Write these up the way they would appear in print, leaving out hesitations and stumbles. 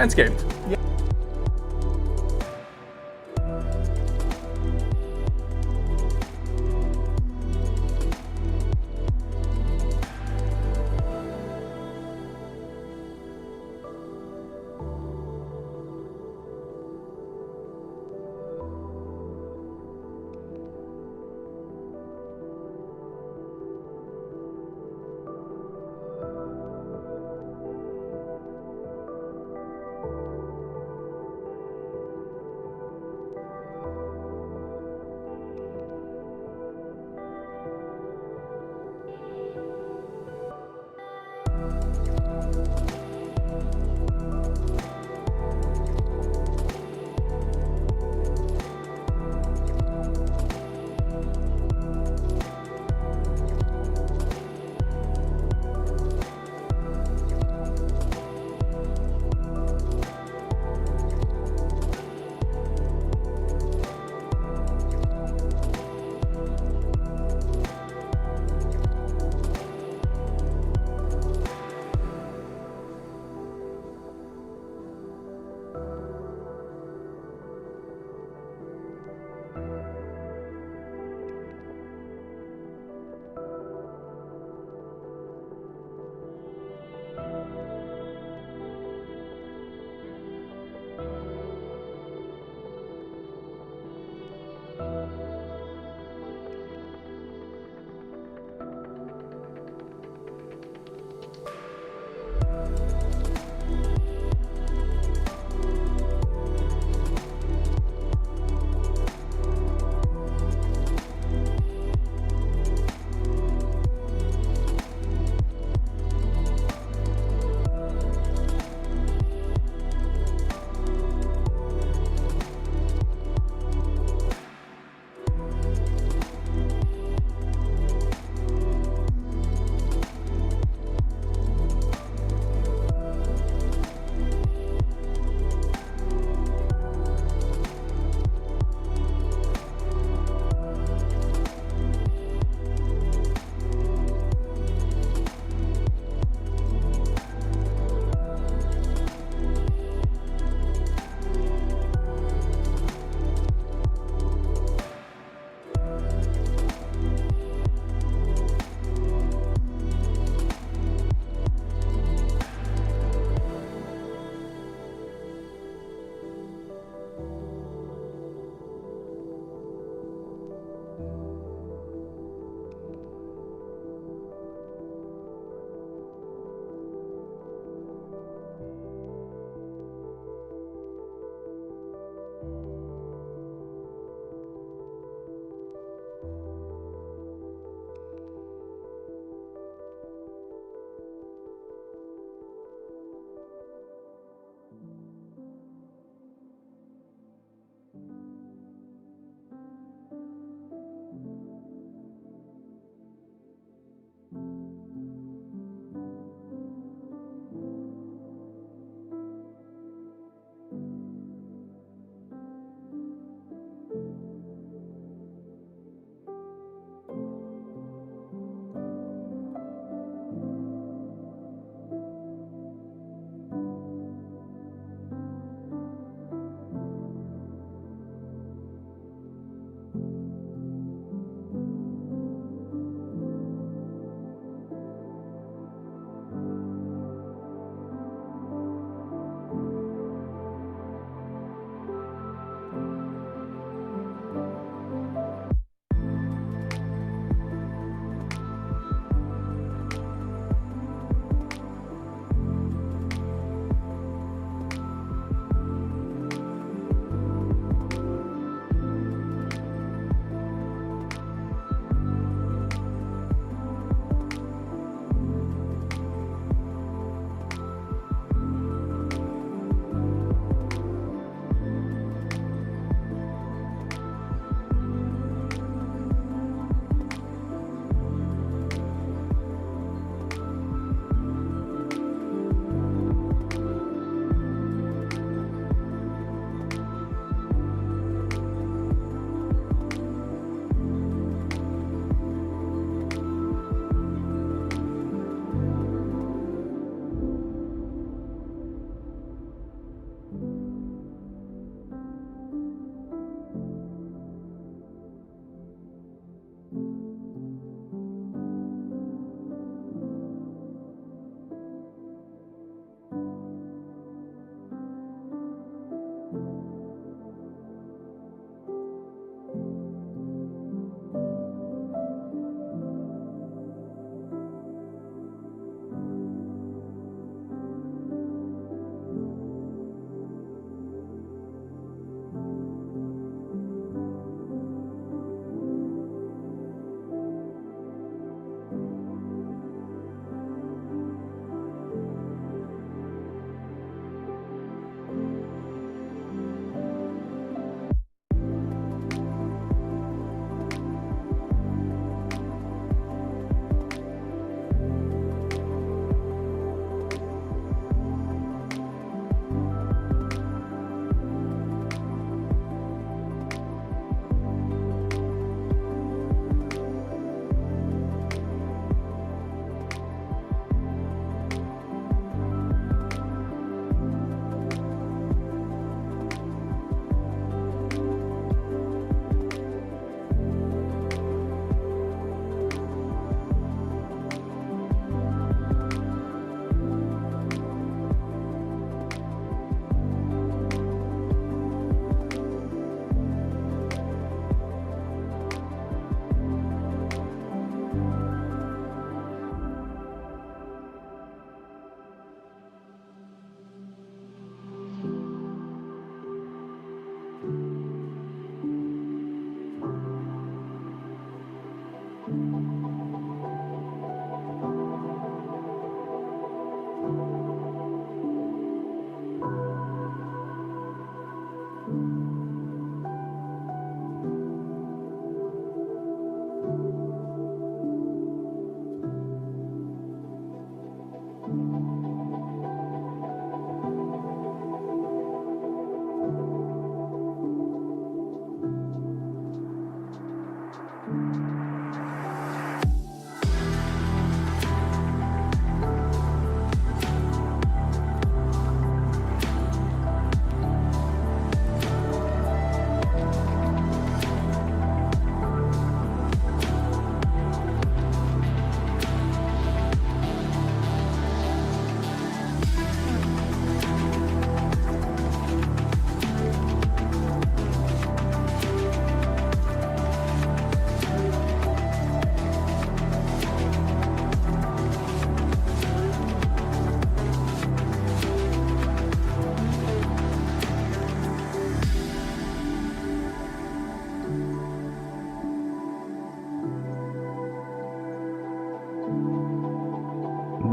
Manscaped.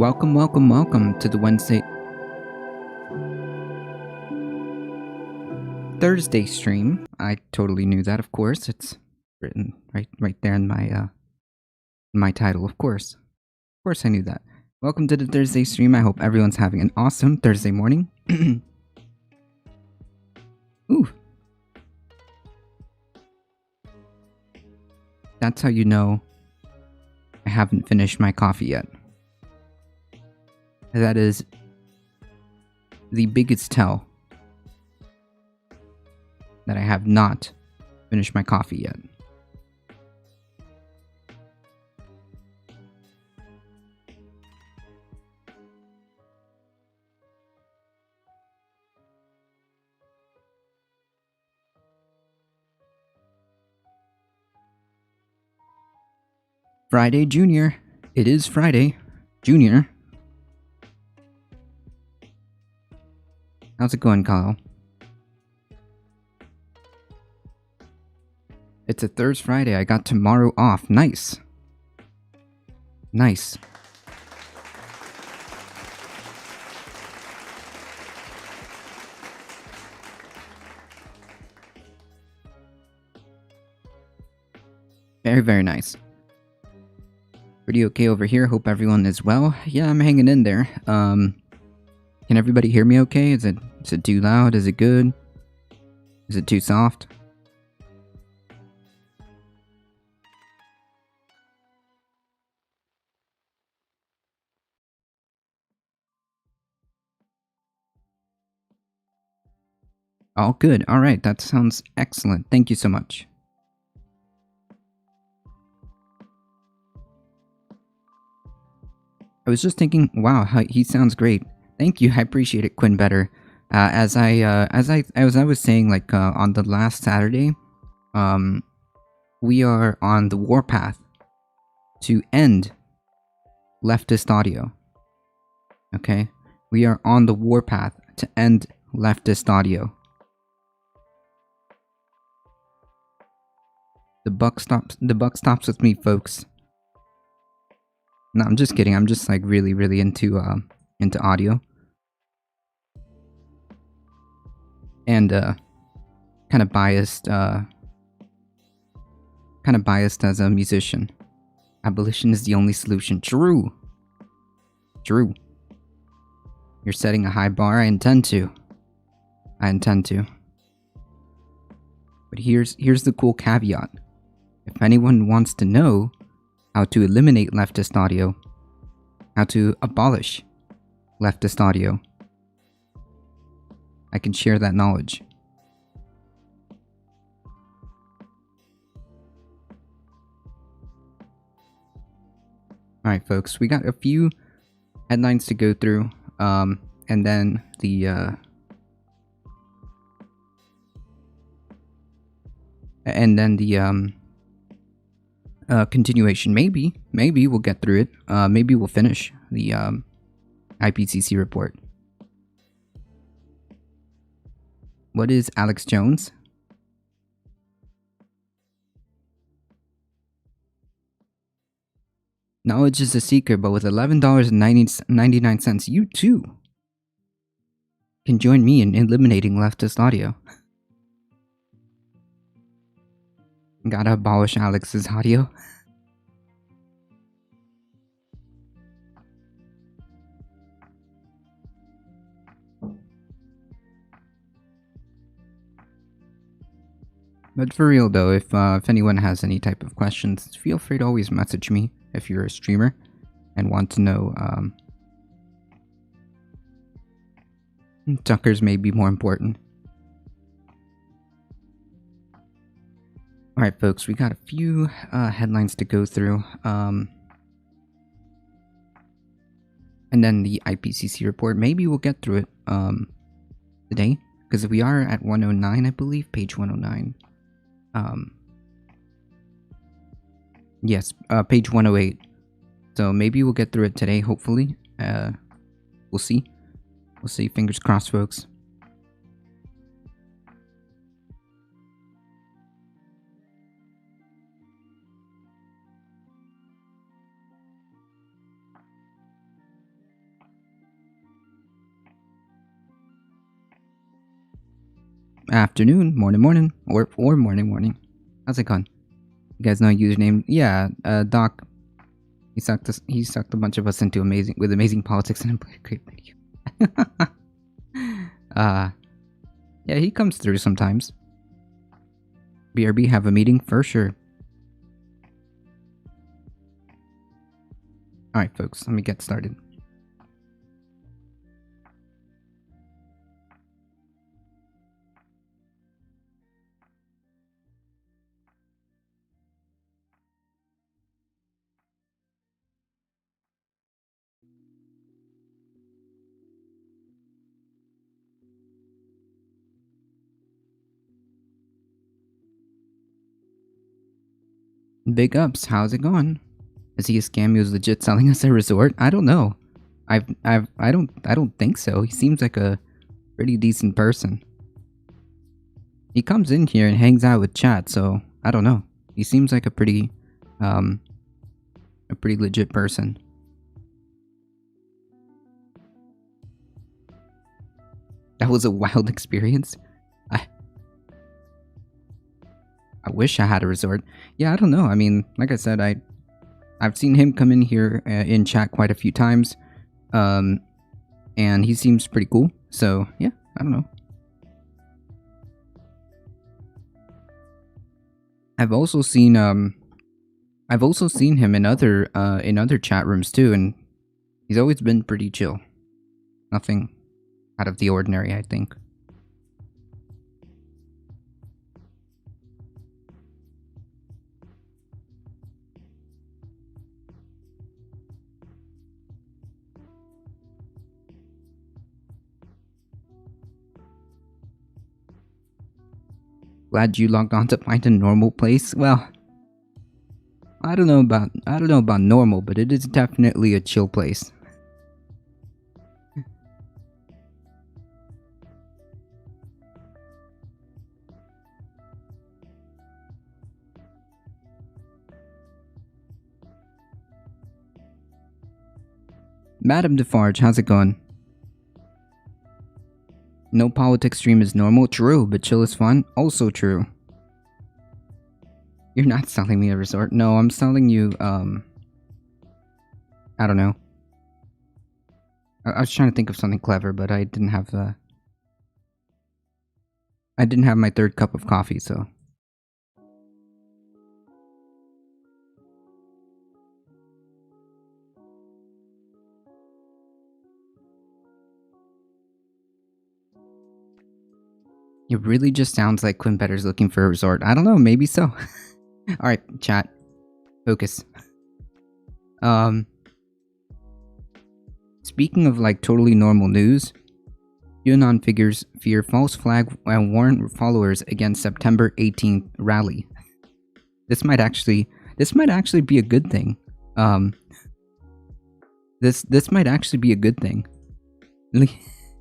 welcome to the Thursday stream. I totally knew that, of course. It's written right there in my title, of course. Of course I knew that. Welcome to the Thursday stream. I hope everyone's having an awesome Thursday morning. Ooh. That's how you know I haven't finished my coffee yet. That is the biggest tell that I have not finished my coffee yet. Friday, Junior. It is Friday, Junior. How's it going, Kyle? It's a Thursday Friday. I got tomorrow off. Nice. Nice. Very, very nice. Pretty okay over here. Hope everyone is well. Yeah, I'm hanging in there. Can everybody hear me okay? Is it too loud? Is it good? Is it too soft? All good. All right. That sounds excellent. Thank you so much. I was just thinking, wow, he sounds great. Thank you. I appreciate it, Quinn Better. As I was saying, like on the last Saturday, we are on the warpath to end leftist audio. Okay, we are on the warpath to end leftist audio. The buck stops with me, folks. No, I'm just kidding. I'm just like really into audio. And kind of biased as a musician. Abolition is the only solution. True. You're setting a high bar. I intend to. But here's the cool caveat. If anyone wants to know how to eliminate leftist audio, how to abolish leftist audio, I can share that knowledge. Alright, folks, we got a few headlines to go through, and then the continuation. Maybe we'll get through it. Maybe we'll finish the IPCC report. What is Alex Jones? Knowledge is a seeker, but with $11.99, you too can join me in eliminating leftist audio. Gotta abolish Alex's audio. But for real though, if anyone has any type of questions, feel free to always message me if you're a streamer and want to know. Tuckers may be more important. Alright folks, we got a few headlines to go through. And then the IPCC report. Maybe we'll get through it today, because we are at 109, I believe, page 109. Yes, page 108. So maybe we'll get through it today, hopefully. We'll see. We'll see. Fingers crossed, folks. afternoon, morning, or morning. How's it going? You guys know username? Yeah, Doc. He sucked a bunch of us into amazing politics and a great video. Yeah, he comes through sometimes. BRB have a meeting for sure. All right, folks, let me get started. Big ups, how's it going? Is he a scam who's legit selling us a resort? I don't know. I don't think so. He seems like a pretty decent person. He comes in here and hangs out with chat, so I don't know. He seems like a pretty legit person. That was a wild experience. I wish I had a resort. Yeah, I don't know. I mean, like I said, I've seen him come in here in chat quite a few times, and he seems pretty cool. So yeah, I don't know. I've also seen him in other chat rooms too, and he's always been pretty chill. Nothing out of the ordinary, I think. Glad you logged on to find a normal place. Well, I don't know about normal, but it is definitely a chill place. Madame Defarge, how's it going? No politics stream is normal? True, but chill is fun? Also true. You're not selling me a resort. No, I'm selling you, I don't know. I was trying to think of something clever, but I didn't have my third cup of coffee, so... It really just sounds like Quinn Better's looking for a resort. I don't know, maybe so. Alright, chat. Focus. Speaking of like totally normal news, QAnon figures fear false flag and warn followers against September 18th rally. This might actually be a good thing. This might actually be a good thing.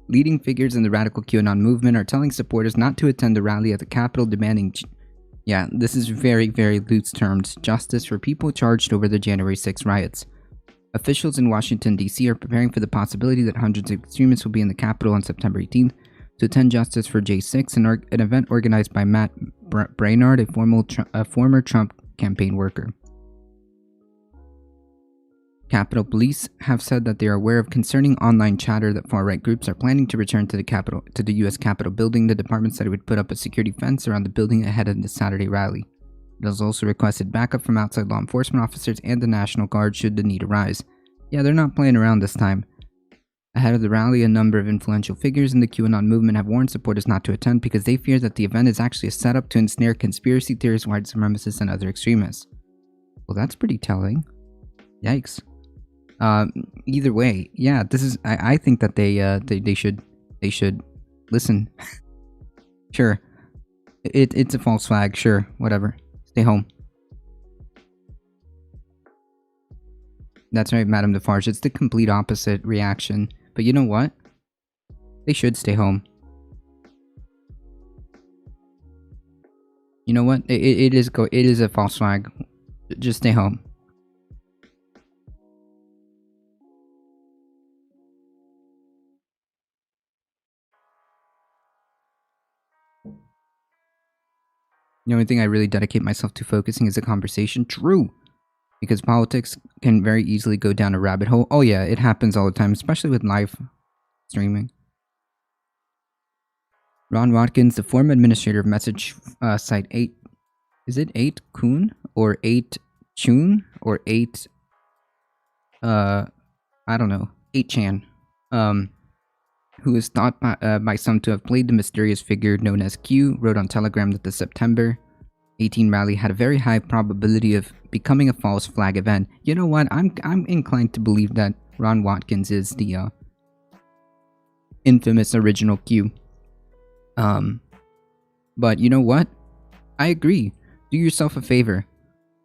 Leading figures in the radical QAnon movement are telling supporters not to attend the rally at the Capitol, demanding yeah, this is very, very loose termed justice for people charged over the January 6 riots. Officials in Washington, D.C. are preparing for the possibility that hundreds of extremists will be in the Capitol on September 18th to attend justice for J6, an event organized by Matt Brainard, a former Trump campaign worker. Capitol Police have said that they are aware of concerning online chatter that far-right groups are planning to return to the U.S. Capitol building. The department said it would put up a security fence around the building ahead of the Saturday rally. It has also requested backup from outside law enforcement officers and the National Guard should the need arise. Yeah, they're not playing around this time. Ahead of the rally, a number of influential figures in the QAnon movement have warned supporters not to attend because they fear that the event is actually a setup to ensnare conspiracy theorists, white supremacists, and other extremists. Well, that's pretty telling. Yikes. Either way, yeah, this is. I think that they should listen. Sure, it's a false flag. Sure, whatever. Stay home. That's right, Madame Defarge. It's the complete opposite reaction. But you know what? They should stay home. You know what? It is a false flag. Just stay home. The only thing I really dedicate myself to focusing is a conversation. True. Because politics can very easily go down a rabbit hole. Oh yeah, it happens all the time, especially with live streaming. Ron Watkins, the former administrator of message site 8. Is it 8 Kun? Or 8 Chun? Or 8... I don't know. 8chan. Who is thought by some to have played the mysterious figure known as Q, wrote on Telegram that the September 18 rally had a very high probability of becoming a false flag event. You know what? I'm inclined to believe that Ron Watkins is the infamous original Q. But you know what? I agree. Do yourself a favor.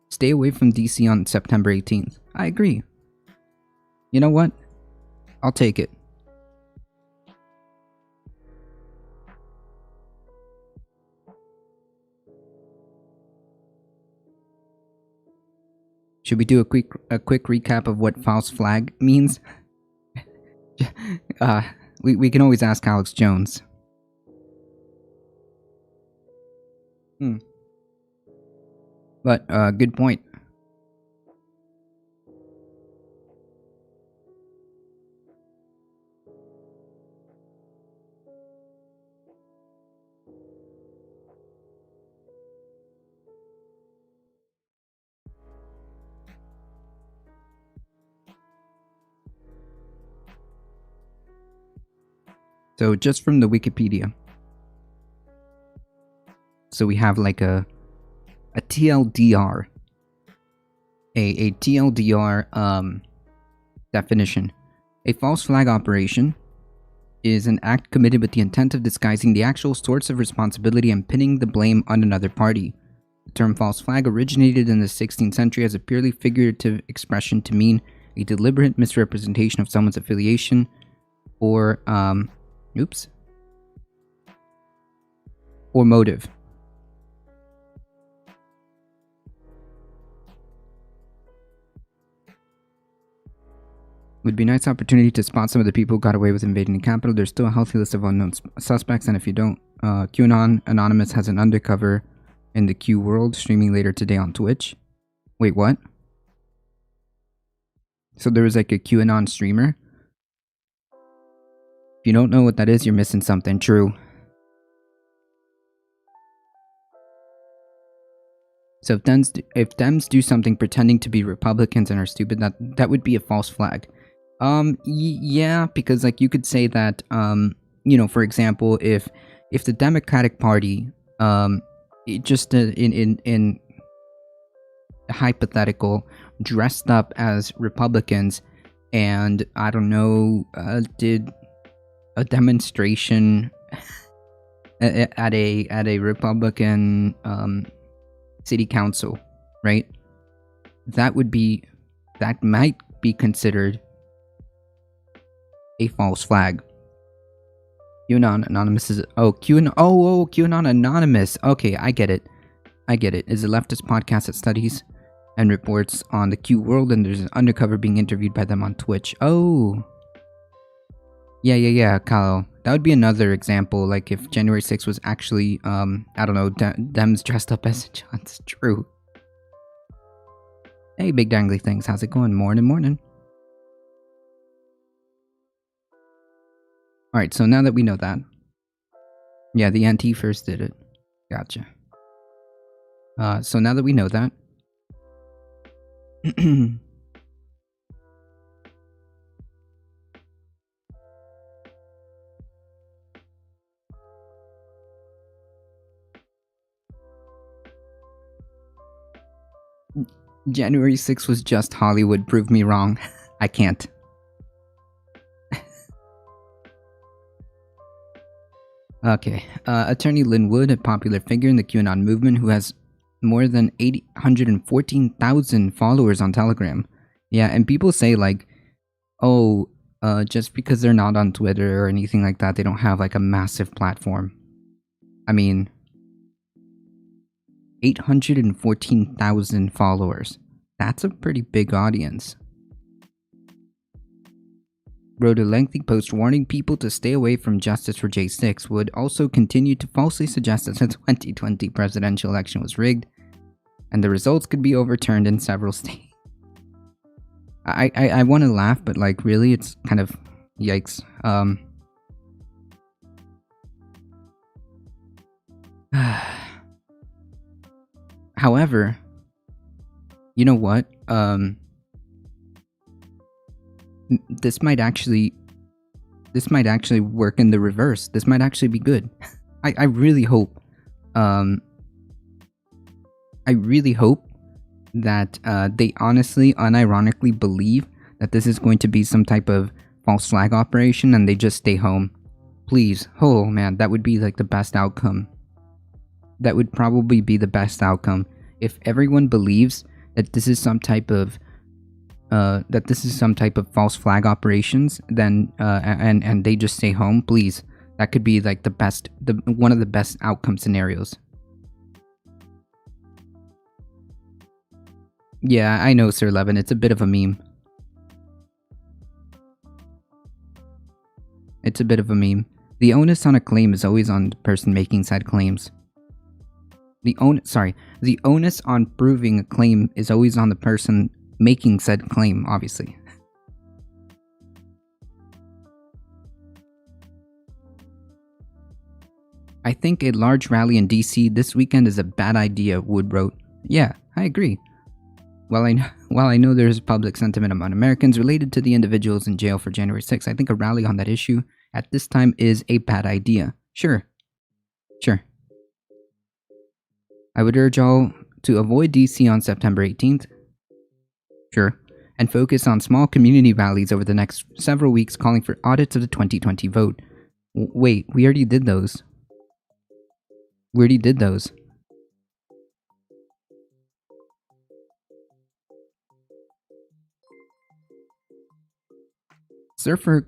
Stay away from DC on September 18th. I agree. You know what? I'll take it. Should we do a quick recap of what false flag means? We can always ask Alex Jones. But good point. So just from the Wikipedia. So we have like a TLDR. A TLDR definition. A false flag operation is an act committed with the intent of disguising the actual source of responsibility and pinning the blame on another party. The term false flag originated in the 16th century as a purely figurative expression to mean a deliberate misrepresentation of someone's affiliation or or motive. Would be a nice opportunity to spot some of the people who got away with invading the Capitol. There's still a healthy list of unknown suspects, and if you don't, QAnon Anonymous has an undercover in the Q world streaming later today on Twitch. Wait, what? So there was like a QAnon streamer? If you don't know what that is, you're missing something. True. So if Dems do something pretending to be Republicans and are stupid, that would be a false flag. Yeah, because like you could say that, you know, for example, if the Democratic Party, just in hypothetical, dressed up as Republicans, and I don't know, did a demonstration at a Republican city council, right? That might be considered a false flag. QAnon Anonymous is QAnon Anonymous. Okay, I get it. Is a leftist podcast that studies and reports on the Q world, and there's an undercover being interviewed by them on Twitch. Oh. Yeah, Kyle. That would be another example, like if January 6th was actually, I don't know, Dems dressed up as John's. True. Hey, big dangly things. How's it going? Morning. Alright, so now that we know that. Yeah, the NT first did it. Gotcha. So now that we know that. January 6th was just Hollywood. Prove me wrong. I can't. Okay. Attorney Lynn Wood, a popular figure in the QAnon movement who has more than 814,000 followers on Telegram. Yeah, and people say like, oh, just because they're not on Twitter or anything like that, they don't have like a massive platform. I mean, 814,000 followers. That's a pretty big audience. wrote a lengthy post warning people to stay away from justice for J6, would also continue to falsely suggest that the 2020 presidential election was rigged and the results could be overturned in several states. I want to laugh, but like really, it's kind of yikes. However, you know what? This might actually work in the reverse. This might actually be good. I really hope. I really hope that they honestly, unironically believe that this is going to be some type of false flag operation and they just stay home. Please. Oh man, that would be like the best outcome. That would probably be the best outcome. If everyone believes that this is some type of false flag operations, then and they just stay home, please. That could be like one of the best outcome scenarios. Yeah, I know, Sir Levin. It's a bit of a meme. It's a bit of a meme. The onus on a claim is always on the person making said claims. The onus on proving a claim is always on the person making said claim, obviously. I think a large rally in DC this weekend is a bad idea, Wood wrote. Yeah, I agree. While I know there's public sentiment among Americans related to the individuals in jail for January 6th, I think a rally on that issue at this time is a bad idea. Sure. I would urge all to avoid DC on September 18th. Sure. And focus on small community rallies over the next several weeks calling for audits of the 2020 vote. Wait, we already did those. Surfer...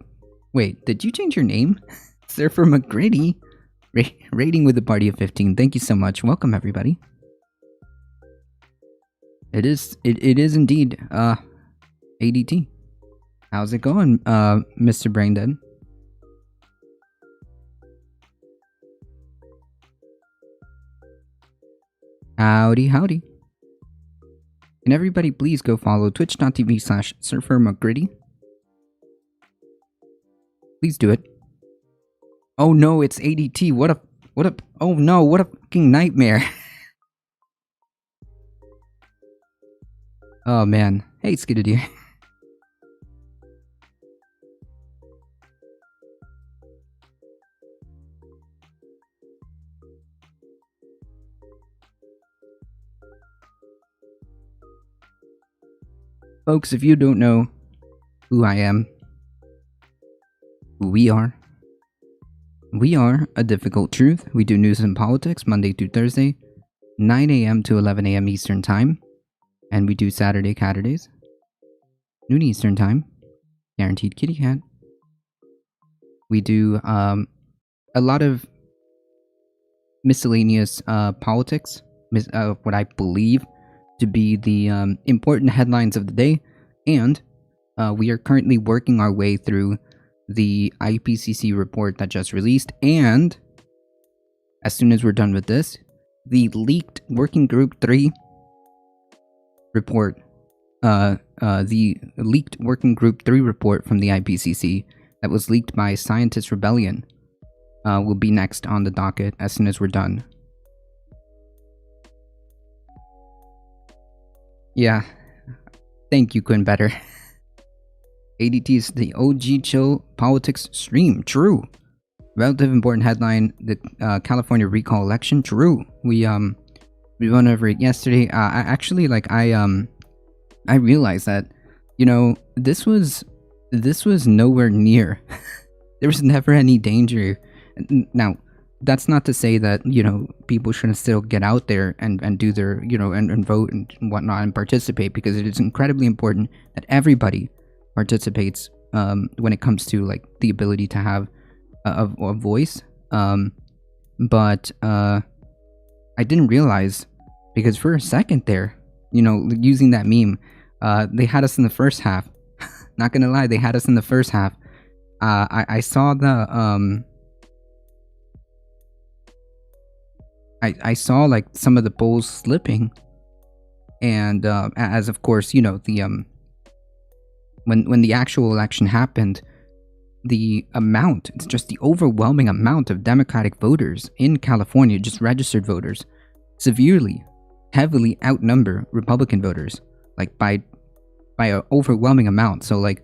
Wait, did you change your name? Surfer McGritty? Rating with a party of 15. Thank you so much. Welcome, everybody. It is indeed, ADT. How's it going, Mr. Braindead? Howdy. Can everybody please go follow twitch.tv/surfermcgritty? Please do it. Oh no, it's ADT. Oh no, what a fucking nightmare. Oh man. Hey, Skidoo. Folks, if you don't know who I am, who we are A Difficult Truth. We do news and politics Monday through Thursday, 9 a.m. to 11 a.m. Eastern Time. And we do Saturday Catterdays, noon Eastern Time, guaranteed kitty cat. We do a lot of miscellaneous politics, what I believe to be the important headlines of the day, and we are currently working our way through the IPCC report that just released, and as soon as we're done with this, the leaked Working Group 3 report, the leaked Working Group 3 report from the IPCC that was leaked by Scientist Rebellion will be next on the docket as soon as we're done. Yeah, thank you, Quinn Better. ADT is the OG chill politics stream. True. Relative important headline: the California recall election. True. We went over it yesterday. I realized that, you know, this was nowhere near. There was never any danger. Now, that's not to say that, you know, people shouldn't still get out there and do their, you know, and vote and whatnot and participate, because it is incredibly important that everybody participates when it comes to like the ability to have a voice. But I didn't realize, because for a second there, you know, using that meme, they had us in the first half. Not gonna lie, they had us in the first half. I saw the I saw like some of the polls slipping, and as of course, you know, the when the actual election happened, it's just the overwhelming amount of Democratic voters in California, just registered voters, severely, heavily outnumber Republican voters, like by an overwhelming amount. So like,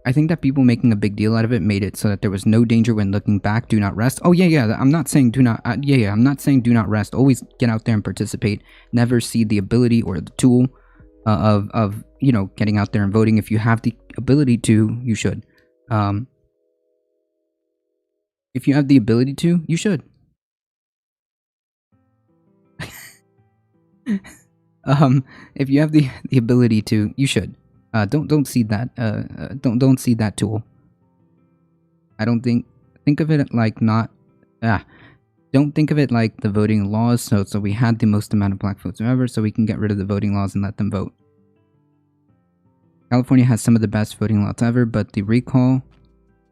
I think that people making a big deal out of it made it so that there was no danger when looking back. Do not rest. Oh yeah. I'm not saying do not. I'm not saying do not rest. Always get out there and participate. Never see the ability or the tool of you know, getting out there and voting. If you have the ability to, you should. If you have the ability to, you should. If you have the ability to, you should. Don't see that. Don't see that tool. I don't think of it like not. Don't think of it like the voting laws. So we had the most amount of black votes ever, so we can get rid of the voting laws and let them vote. California has some of the best voting laws ever, but the recall.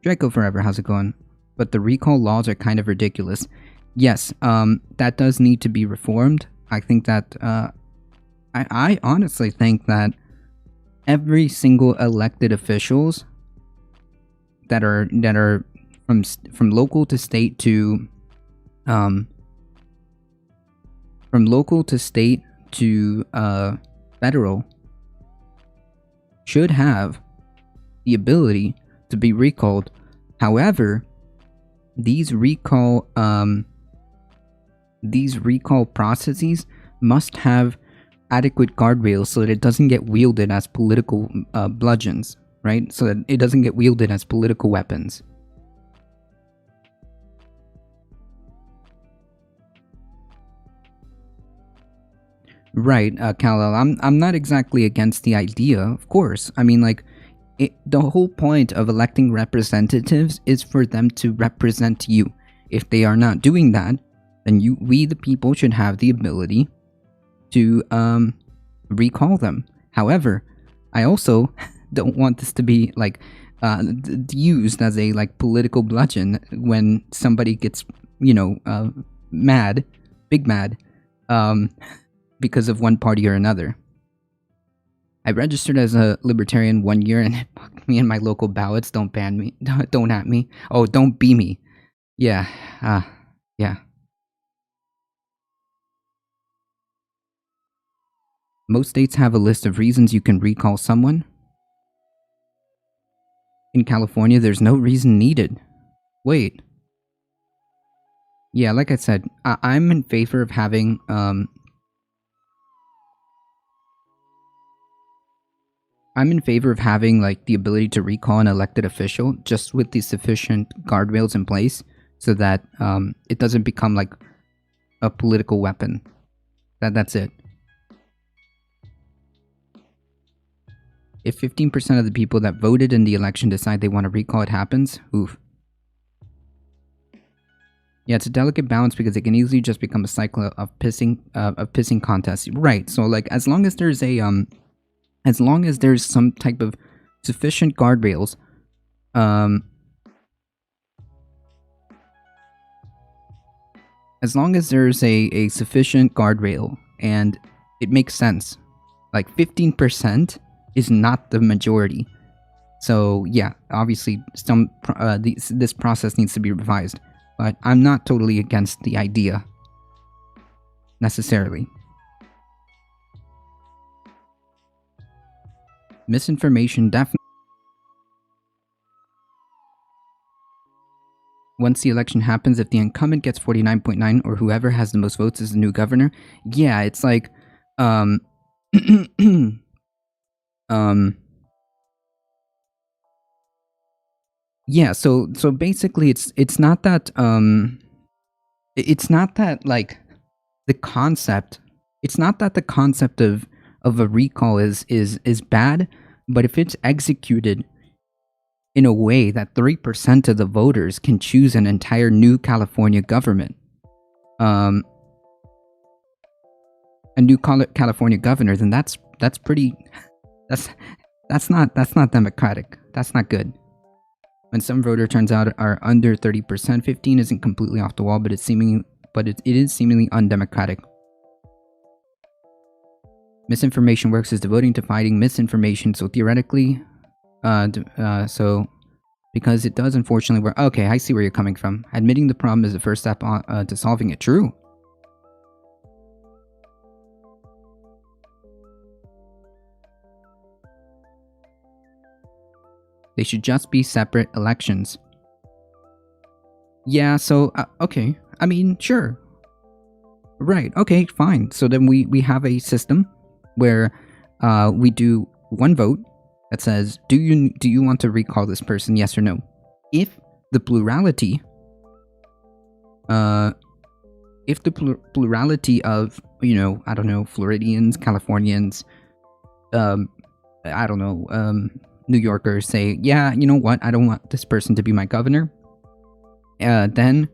Draco Forever, how's it going? But the recall laws are kind of ridiculous. Yes, that does need to be reformed. I think that I honestly think that every single elected officials that are from local to state to federal should have the ability to be recalled. However, these recall processes must have adequate guardrails so that it doesn't get wielded as political bludgeons, right? So that it doesn't get wielded as political weapons. Right, Kal-El, I'm not exactly against the idea, of course. I mean, like, the whole point of electing representatives is for them to represent you. If they are not doing that, then we the people should have the ability to recall them. However, I also don't want this to be like used as a like political bludgeon when somebody gets, you know, mad, big mad, because of one party or another. I registered as a libertarian 1 year and it fucked me in my local ballots. Don't ban me. Don't at me. Oh, don't be me. Yeah. Yeah. Most states have a list of reasons you can recall someone. In California, there's no reason needed. Wait. Yeah, like I said, I'm in favor of having, like, the ability to recall an elected official just with the sufficient guardrails in place so that, it doesn't become, like, a political weapon. That's it. If 15% of the people that voted in the election decide they want to recall, it happens. Oof. Yeah, it's a delicate balance because it can easily just become a cycle of pissing contests. Right. So like as long as there's some type of sufficient guardrails, as long as there's a sufficient guardrail and it makes sense, like 15% is not the majority. So yeah, obviously this process needs to be revised, but I'm not totally against the idea necessarily. Misinformation definitely. Once the election happens, if the incumbent gets 49.9 or whoever has the most votes is the new governor, yeah, it's like, yeah, so basically it's not that like the concept, it's not that the concept of a recall is bad, but if it's executed in a way that 3% of the voters can choose an entire new California government, a new California governor, then that's That's not democratic. That's not good. When some voter turns out are under 30%, 15 isn't completely off the wall, but it is seemingly undemocratic. Misinformation works as devoting to fighting misinformation, so theoretically, because it does unfortunately work. Okay, I see where you're coming from. Admitting the problem is the first step to solving it. True. They should just be separate elections. Yeah, so, okay. I mean, sure. Right, okay, fine. So then we have a system where we do one vote that says, do you want to recall this person, yes or no? If the plurality of, I don't know, Floridians, Californians, I don't know, New Yorkers say, yeah, you know what, I don't want this person to be my governor, then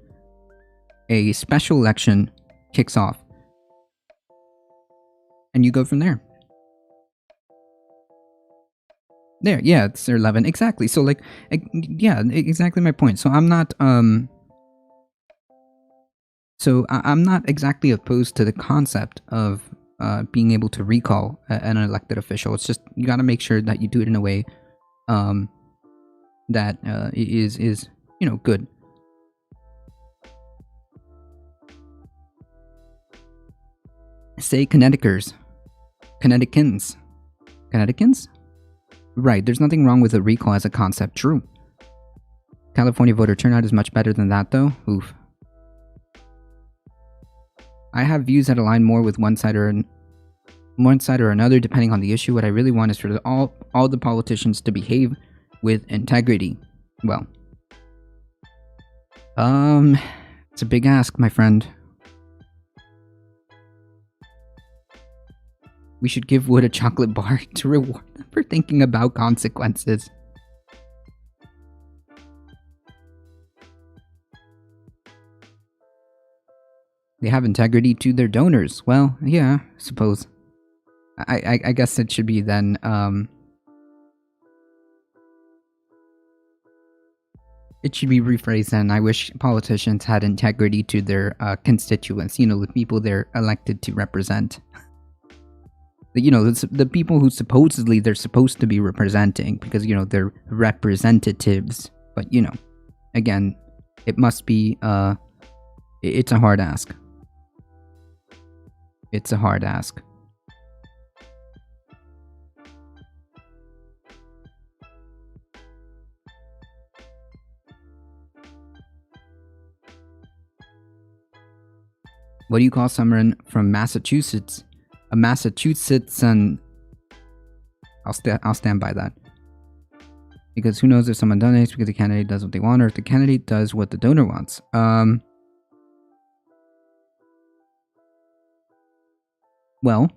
a special election kicks off. And you go from there. There, yeah, it's 11. Exactly. So, like, yeah, exactly my point. So, I'm not, I'm not exactly opposed to the concept of being able to recall an elected official. It's just, you gotta make sure that you do it in a way that is, you know, good. Say Connecticans. Right, there's nothing wrong with a recall as a concept, true. California voter turnout is much better than that, though. Oof. I have views that align more with one side or another, depending on the issue. What I really want is for all the politicians to behave with integrity. Well, it's a big ask, my friend. We should give Wood a chocolate bar to reward them for thinking about consequences. They have integrity to their donors. Well, yeah, I suppose. I guess it should be then, it should be rephrased then. I wish politicians had integrity to their constituents, you know, the people they're elected to represent. You know, the people who supposedly they're supposed to be representing, because, you know, they're representatives. But, you know, again, it must be, it's a hard ask. It's a hard ask. What do you call someone from Massachusetts? A Massachusetts, I'll stand by that. Because who knows if someone donates because the candidate does what they want, or if the candidate does what the donor wants. Well,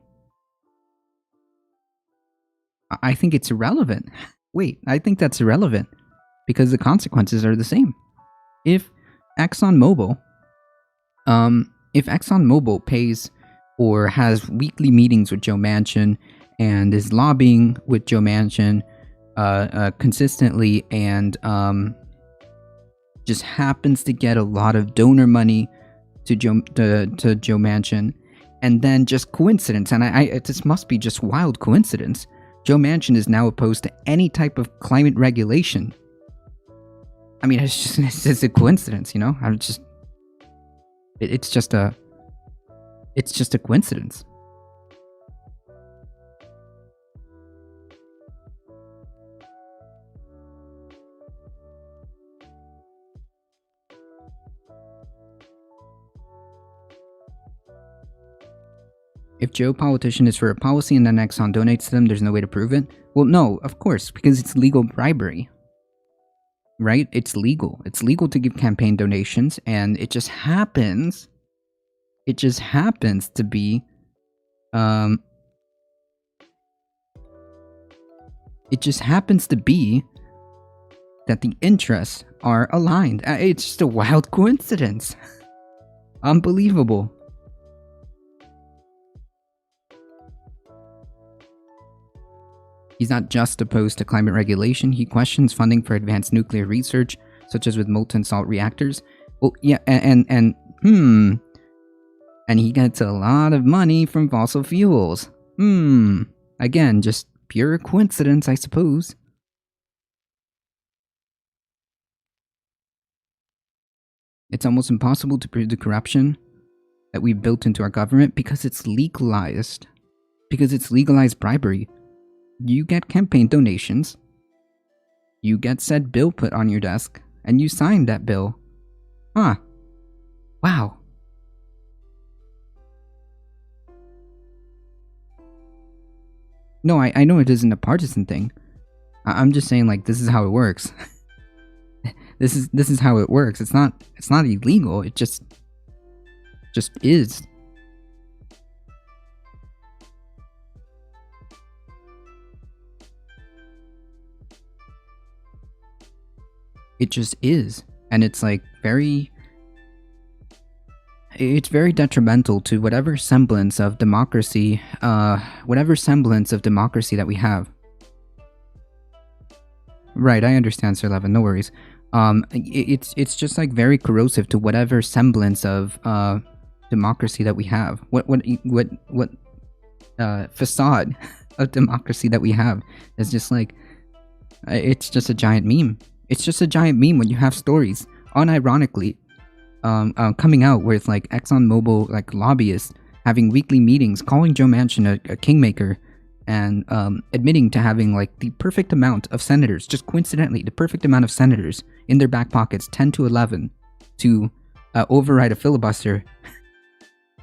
I think it's irrelevant. Wait, I think that's irrelevant because the consequences are the same. If ExxonMobil pays or has weekly meetings with Joe Manchin and is lobbying with Joe Manchin consistently and just happens to get a lot of donor money to Joe Manchin, and then just coincidence, and this must be just wild coincidence, Joe Manchin is now opposed to any type of climate regulation. I mean, it's just a coincidence, you know? It's just a coincidence. If Joe politician is for a policy and then Exxon donates to them, there's no way to prove it? Well, no, of course, because it's legal bribery. Right? It's legal. It's legal to give campaign donations, and it just happens to be, that the interests are aligned. It's just a wild coincidence. Unbelievable. He's not just opposed to climate regulation, he questions funding for advanced nuclear research, such as with molten salt reactors. Well, yeah, and he gets a lot of money from fossil fuels. Again, just pure coincidence, I suppose. It's almost impossible to prove the corruption that we've built into our government because it's legalized. Because it's legalized bribery. You get campaign donations, you get said bill put on your desk, and you sign that bill. Huh. Wow. No, I know it isn't a partisan thing. I'm just saying, like, this is how it works. This is how it works. It's not illegal. It just is. It just is. And it's like it's very detrimental to whatever semblance of democracy that we have. Right, I understand, Sir Levin, no worries. It's just like very corrosive to whatever semblance of democracy that we have. What facade of democracy that we have is just like, it's just a giant meme. It's just a giant meme when you have stories, unironically, coming out with like ExxonMobil like lobbyists having weekly meetings, calling Joe Manchin a kingmaker, and admitting to having like the perfect amount of senators, just coincidentally, the perfect amount of senators in their back pockets, 10 to 11, to override a filibuster.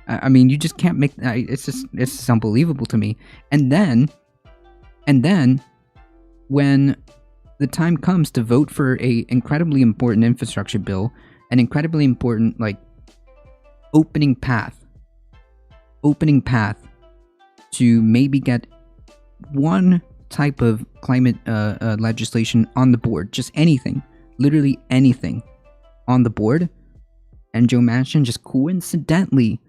I mean, you just can't make. It's just unbelievable to me. And then, when the time comes to vote for a incredibly important infrastructure bill, an incredibly important like opening path to maybe get one type of climate legislation on the board, just anything, literally anything on the board, and Joe Manchin just coincidentally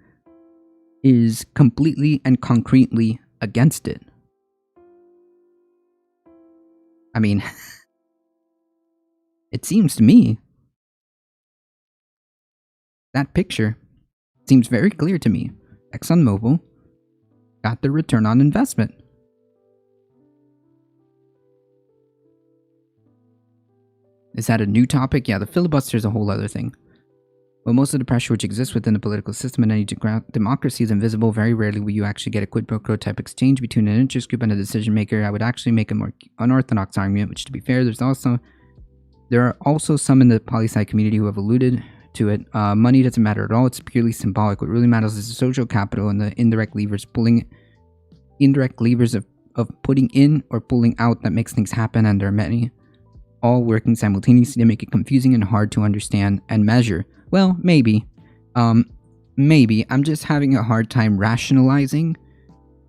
is completely and concretely against it. I mean, it seems to me that picture seems very clear to me. ExxonMobil got the return on investment. Is that a new topic? Yeah, the filibuster is a whole other thing. But most of the pressure which exists within the political system in any democracy is invisible. Very rarely will you actually get a quid pro quo type exchange between an interest group and a decision maker. I would actually make a more unorthodox argument, which, to be fair, there are also some in the poli-sci community who have alluded to it. Money doesn't matter at all. It's purely symbolic. What really matters is the social capital and the indirect levers of putting in or pulling out that makes things happen, and there are many, all working simultaneously to make it confusing and hard to understand and measure. Well, maybe. Maybe. I'm just having a hard time rationalizing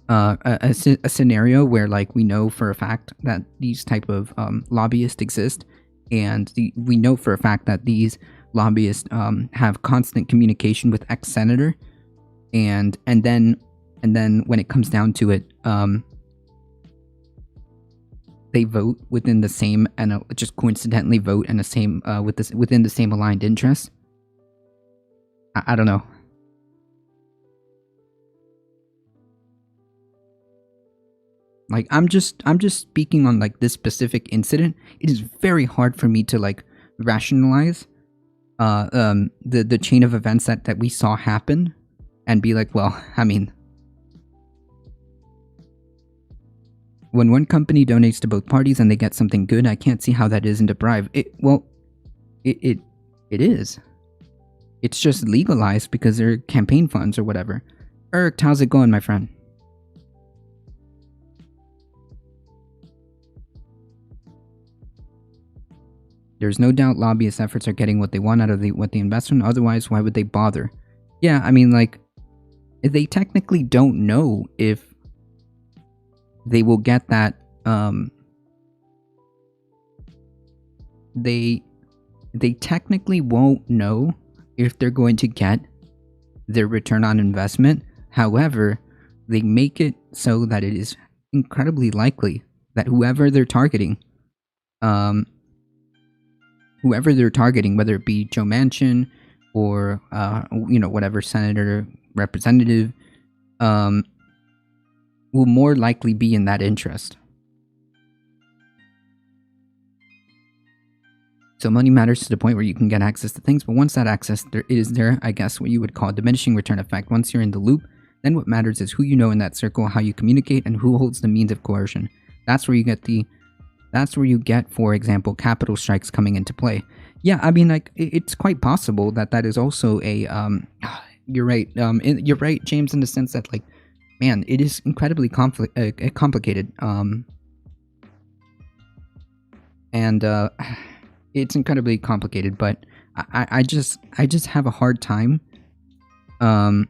a scenario where, like, we know for a fact that these type of lobbyists exist, and we know for a fact that these lobbyists have constant communication with ex-senator, and then when it comes down to it, they vote within the same, and just coincidentally vote in the same within the same aligned interests. I don't know. Like, I'm just speaking on like this specific incident. It is very hard for me to like rationalize the chain of events that we saw happen and be like, well, I mean, when one company donates to both parties and they get something good, I can't see how that isn't a bribe. It is. It's just legalized because they're campaign funds or whatever. Erk, how's it going, my friend? There's no doubt lobbyist efforts are getting what they want out of what they invest in. Otherwise, why would they bother? Yeah, I mean, like, they technically don't know if they will get that. They technically won't know if they're going to get their return on investment. However, they make it so that it is incredibly likely that whoever they're targeting, whether it be Joe Manchin or whatever senator, representative, will more likely be in that interest. So money matters to the point where you can get access to things, but once that access is there, I guess what you would call a diminishing return effect. Once you're in the loop, then what matters is who you know in that circle, how you communicate, and who holds the means of coercion. That's where you get, for example, capital strikes coming into play. Yeah, I mean, like, it's quite possible that is also a, you're right, you're right, James, in the sense that, like, man, it is incredibly complicated, it's incredibly complicated, but I just have a hard time, not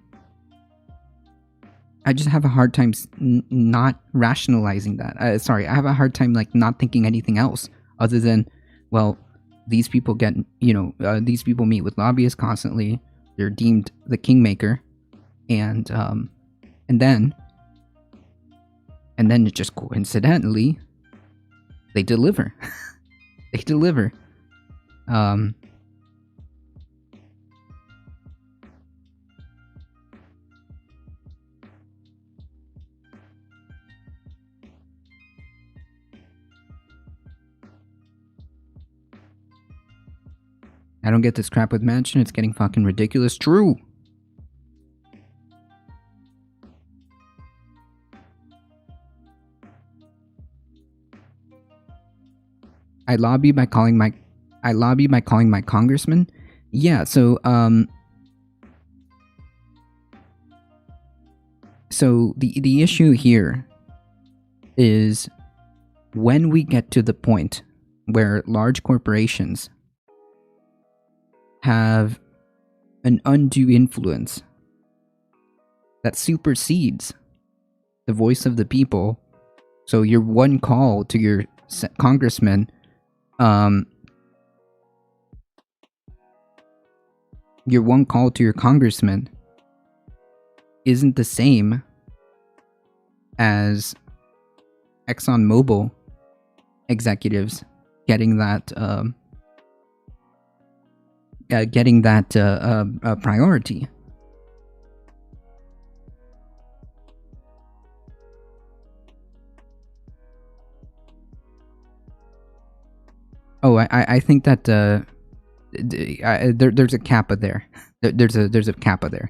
rationalizing that. I have a hard time, like, not thinking anything else other than, well, these people get, these people meet with lobbyists constantly. They're deemed the kingmaker, and then just coincidentally, they deliver. They deliver. I don't get this crap with Manchin. It's getting fucking ridiculous. True. I lobby by calling my congressman. Yeah, so the issue here is when we get to the point where large corporations have an undue influence that supersedes the voice of the people. So your one call to your congressman, isn't the same as ExxonMobil executives getting that priority. Oh, I think that there's a kappa there. There's a kappa there.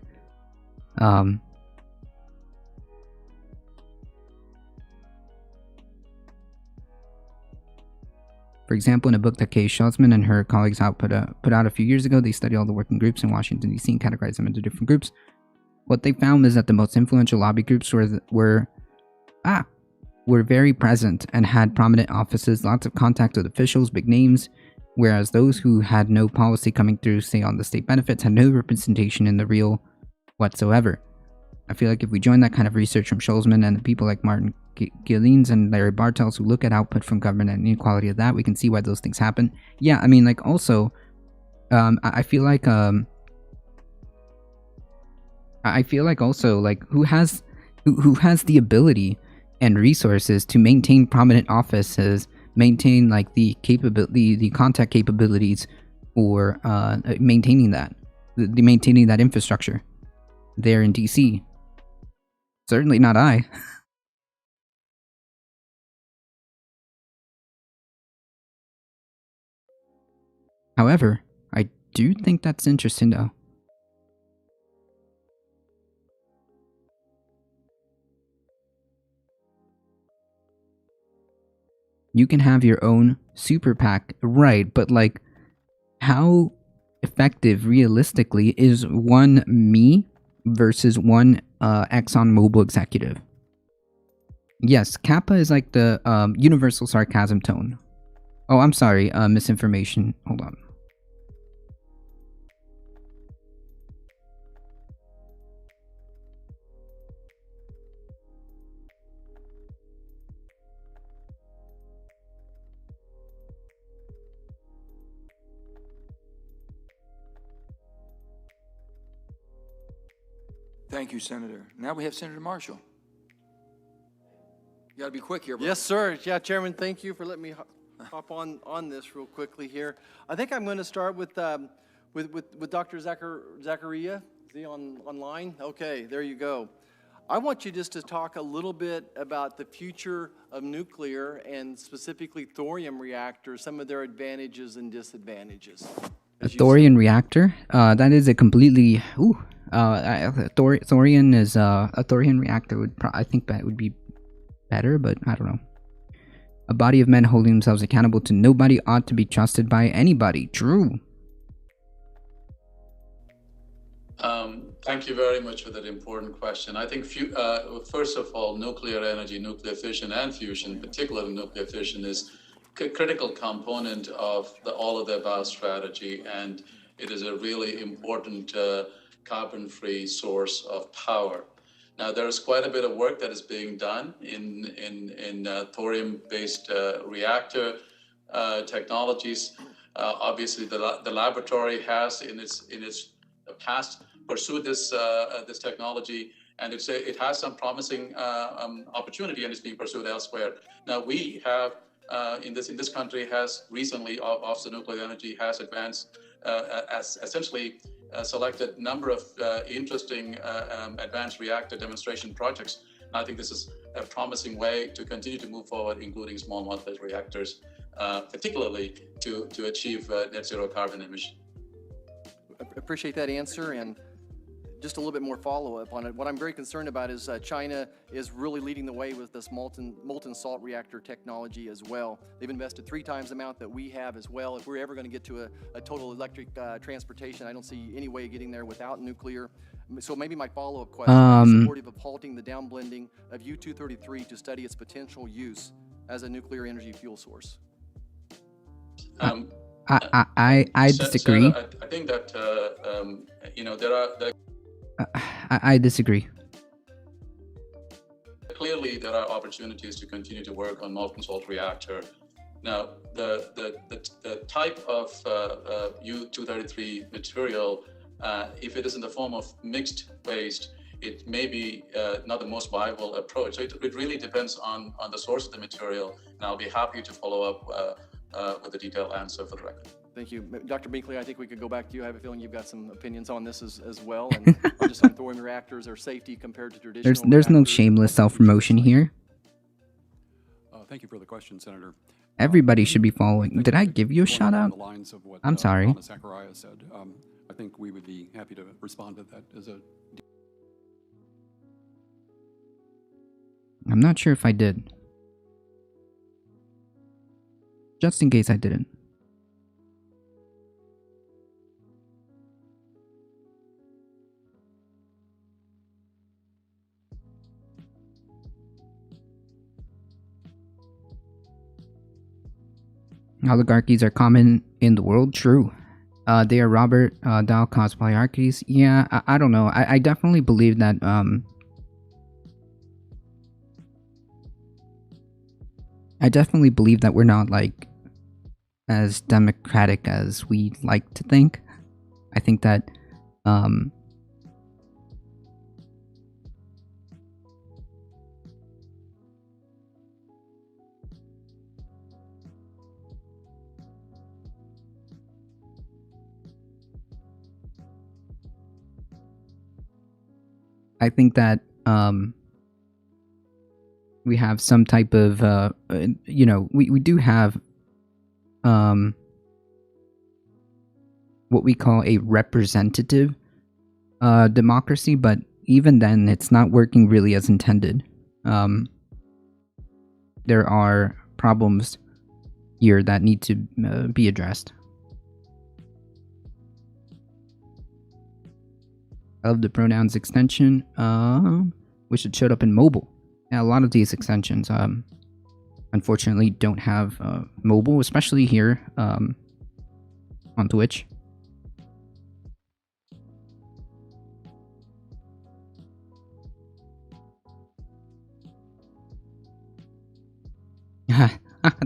For example, in a book that Kay Schultzman and her colleagues put out a few years ago, they studied all the working groups in Washington, D.C. and categorized them into different groups. What they found is that the most influential lobby groups were very present and had prominent offices, lots of contact with officials, big names, whereas those who had no policy coming through, say on the state benefits, had no representation in the real whatsoever. I feel like if we join that kind of research from Schultzman and the people like Martin Gillines and Larry Bartels who look at output from government and inequality of that, we can see why those things happen. Yeah, I mean, like, also, I feel like also, like, who has the ability and resources to maintain prominent offices, maintain, like, the contact capabilities, or maintaining that infrastructure there in DC. Certainly not I. However, I do think that's interesting, though. You can have your own super PAC, right, but, like, how effective, realistically, is one me versus one ExxonMobil executive? Yes, Kappa is like the universal sarcasm tone. Oh, I'm sorry, misinformation. Hold on. Thank you, Senator. Now we have Senator Marshall. You got to be quick here, bro. Yes, sir. Yeah, Chairman, thank you for letting me hop on this real quickly here. I think I'm going to start with Dr. Zachariah. Is he online? Okay, there you go. I want you just to talk a little bit about the future of nuclear and specifically thorium reactors, some of their advantages and disadvantages. A thorium reactor? That is a completely... thorium is... a thorium reactor would... I think that would be better, but I don't know. A body of men holding themselves accountable to nobody ought to be trusted by anybody. True. Thank you very much for that important question. I think, first of all, nuclear energy, nuclear fission and fusion, particularly nuclear fission, is a critical component of all of the above strategy, and it is a really important carbon-free source of power. Now, there is quite a bit of work that is being done in thorium-based reactor technologies. Obviously, the laboratory has in its past pursued this technology, and it has some promising opportunity, and it's being pursued elsewhere. Now, we have in this country has recently, Office of Nuclear Energy has advanced as essentially selected number of interesting advanced reactor demonstration projects. And I think this is a promising way to continue to move forward, including small modular reactors, particularly to achieve net zero carbon emission. Appreciate that answer, and just a little bit more follow-up on it. What I'm very concerned about is China is really leading the way with this molten salt reactor technology as well. They've invested 3 times the amount that we have as well. If we're ever going to get to a total electric transportation, I don't see any way of getting there without nuclear. So maybe my follow-up question is supportive of halting the downblending of U-233 to study its potential use as a nuclear energy fuel source. I disagree. I think that there I disagree. Clearly, there are opportunities to continue to work on molten salt reactor. Now, the type of U-233 material, if it is in the form of mixed waste, it may be not the most viable approach. So it really depends on the source of the material, and I'll be happy to follow up with a detailed answer for the record. Thank you. Dr. Binkley, I think we could go back to you. I have a feeling you've got some opinions on this as well, and just on thorium reactors or safety compared to traditional There's no reactors. shameless self-promotion here. Thank you for the question, Senator. Everybody should be following. Did I give you a shout out? I'm sorry. Zachariah said. I think we would be happy to respond to that as a... I'm not sure if I did. Just in case I didn't. Oligarchies are common in the world. True. They are Robert Dahl caused polyarchies. Yeah, I don't know. I definitely believe that we're not like as democratic as we like to think. I think that we have some type of we do have what we call a representative democracy, but even then it's not working really as intended. There are problems here that need to be addressed. I love the pronouns extension. Wish it showed up in mobile. Yeah, a lot of these extensions, unfortunately, don't have mobile, especially here on Twitch.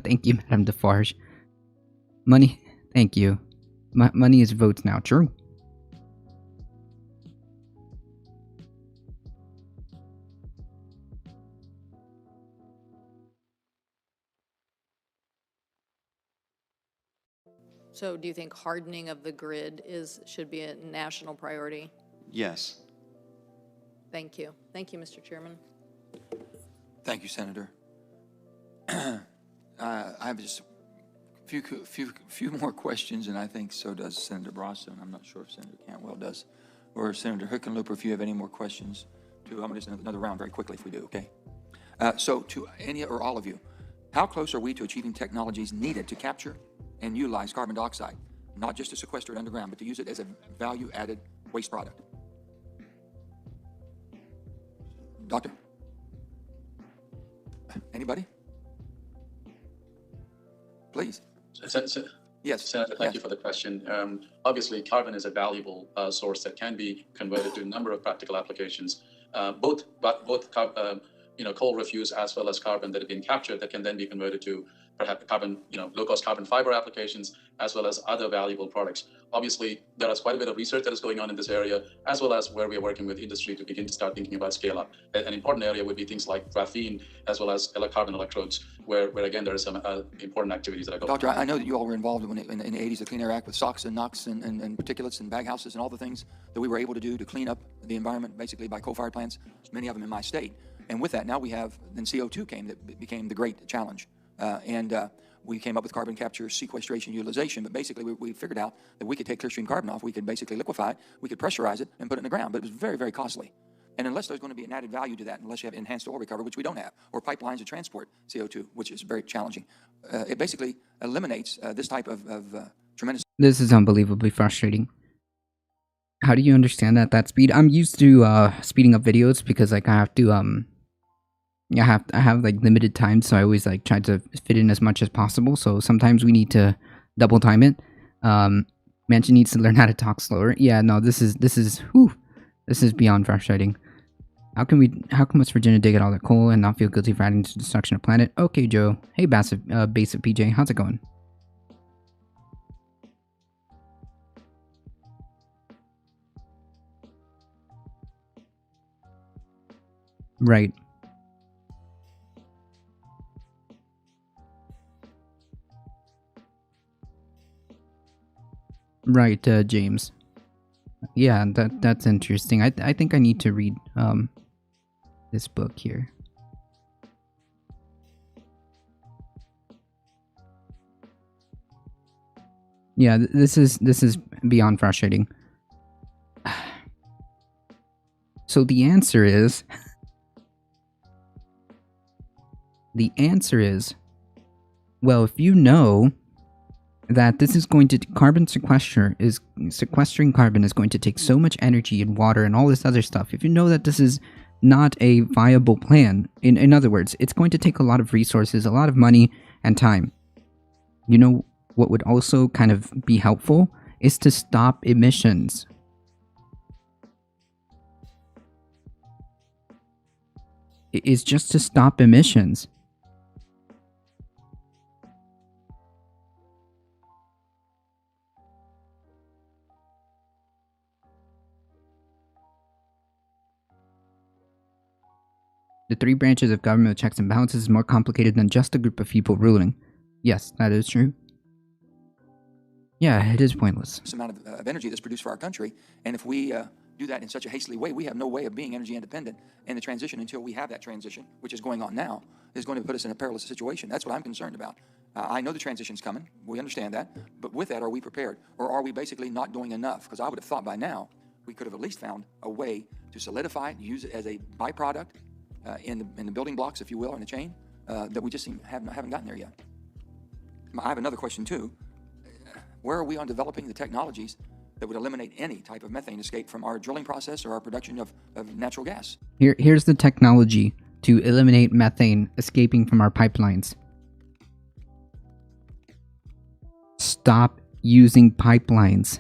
Thank you, Madame Defarge. Money, thank you. Money is votes now. True. So do you think hardening of the grid should be a national priority? Yes. Thank you. Thank you, Mr. Chairman. Thank you, Senator. I have just a few more questions, and I think so does Senator Brasso, and I'm not sure if Senator Cantwell does, or Senator Hickenlooper, if you have any more questions. I'm going to just another round very quickly if we do, okay? So to any or all of you, how close are we to achieving technologies needed to capture and utilize carbon dioxide, not just to sequester it underground, but to use it as a value-added waste product? Doctor? Anybody? Please. Yes. Senator, thank you for the question. Obviously, carbon is a valuable source that can be converted to a number of practical applications, both coal refuse as well as carbon that have been captured that can then be converted to perhaps carbon, low-cost carbon fiber applications, as well as other valuable products. Obviously, there is quite a bit of research that is going on in this area, as well as where we are working with industry to begin to start thinking about scale up. An important area would be things like graphene, as well as carbon electrodes, where again, there are some important activities that are going on. Doctor, I know that you all were involved in the 80s, the Clean Air Act, with SOx and NOx and particulates and baghouses and all the things that we were able to do to clean up the environment, basically by coal-fired plants, many of them in my state. And with that, now we have, then CO2 that became the great challenge. We came up with carbon capture, sequestration, utilization, but basically we figured out that we could take clear stream carbon off, we could basically liquefy it, we could pressurize it and put it in the ground, but it was very, very costly. And unless there's going to be an added value to that, unless you have enhanced oil recovery, which we don't have, or pipelines to transport CO2, which is very challenging, it basically eliminates this type of tremendous... This is unbelievably frustrating. How do you understand that speed? I'm used to speeding up videos because like I have to I have like limited time, so I always like try to fit in as much as possible. So sometimes we need to double time it. Mansion needs to learn how to talk slower. Yeah, no, this is beyond frustrating. How come West Virginia dig at all that coal and not feel guilty for adding to destruction of planet? Okay, Joe. Hey, base of PJ, how's it going? Right. Right, James. Yeah, that's interesting. I think I need to read this book here. Yeah, this is beyond frustrating. So the answer is well, if you know that this is going to sequestering carbon is going to take so much energy and water and all this other stuff. If you know that this is not a viable plan, in other words, it's going to take a lot of resources, a lot of money and time. You know what would also kind of be helpful is to stop emissions. It is just to stop emissions. The three branches of government with checks and balances is more complicated than just a group of people ruling. Yes, that is true. Yeah, it is pointless. This amount of energy that's produced for our country, and if we do that in such a hastily way, we have no way of being energy independent. And the transition, until we have that transition, which is going on now, is going to put us in a perilous situation. That's what I'm concerned about. I know the transition's coming. We understand that. But with that, are we prepared? Or are we basically not doing enough? Because I would have thought by now we could have at least found a way to solidify it, use it as a byproduct in the building blocks, if you will, in the chain, that we just haven't gotten there yet. I have another question, too. Where are we on developing the technologies that would eliminate any type of methane escape from our drilling process or our production of natural gas? Here's the technology to eliminate methane escaping from our pipelines. Stop using pipelines.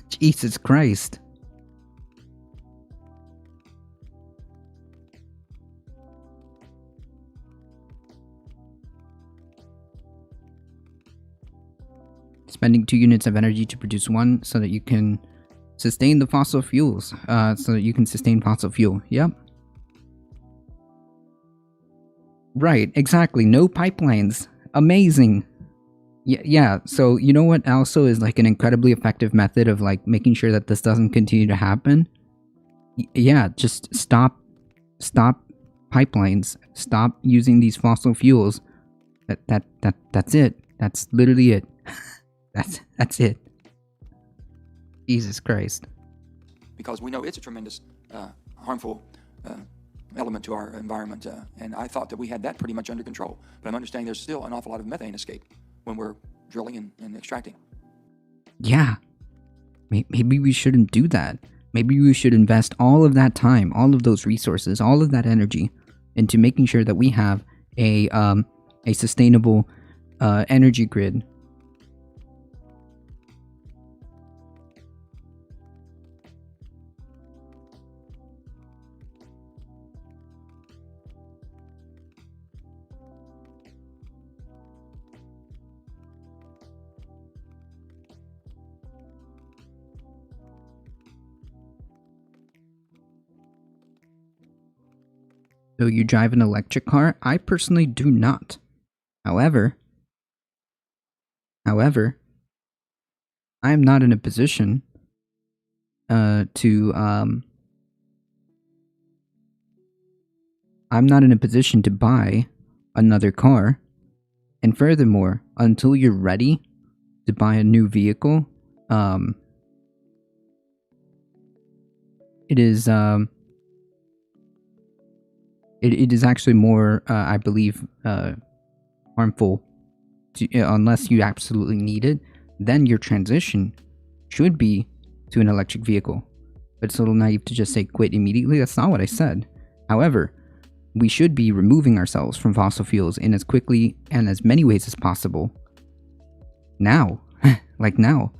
Jesus Christ. Spending 2 units of energy to produce 1 so that you can sustain the fossil fuels. So that you can sustain fossil fuel. Yep. Right, exactly. No pipelines. Amazing. Yeah. So you know what also is like an incredibly effective method of like making sure that this doesn't continue to happen? Yeah, just stop pipelines. Stop using these fossil fuels. That's it. That's literally it. That's it. Jesus Christ. Because we know it's a tremendous harmful element to our environment. And I thought that we had that pretty much under control. But I'm understanding there's still an awful lot of methane escape when we're drilling and extracting. Yeah. Maybe we shouldn't do that. Maybe we should invest all of that time, all of those resources, all of that energy into making sure that we have a sustainable energy grid. So you drive an electric car? I personally do not. However, I am not in a position I'm not in a position to buy another car. And furthermore, until you're ready to buy a new vehicle, it is it is actually more, I believe, harmful to, unless you absolutely need it. Then your transition should be to an electric vehicle. But it's a little naive to just say quit immediately. That's not what I said. However, we should be removing ourselves from fossil fuels in as quickly and as many ways as possible. Now. Like now.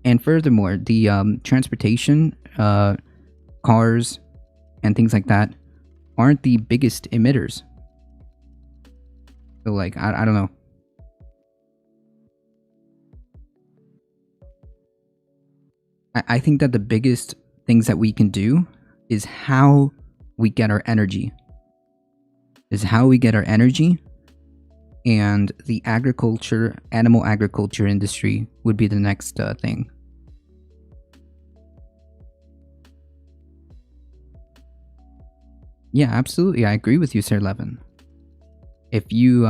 And furthermore, the transportation, cars, and things like that aren't the biggest emitters. So, like, I don't know. I think that the biggest things that we can do is how we get our energy. And the animal agriculture industry would be the next thing. Yeah, absolutely. I agree with you, Sir Levin. If you're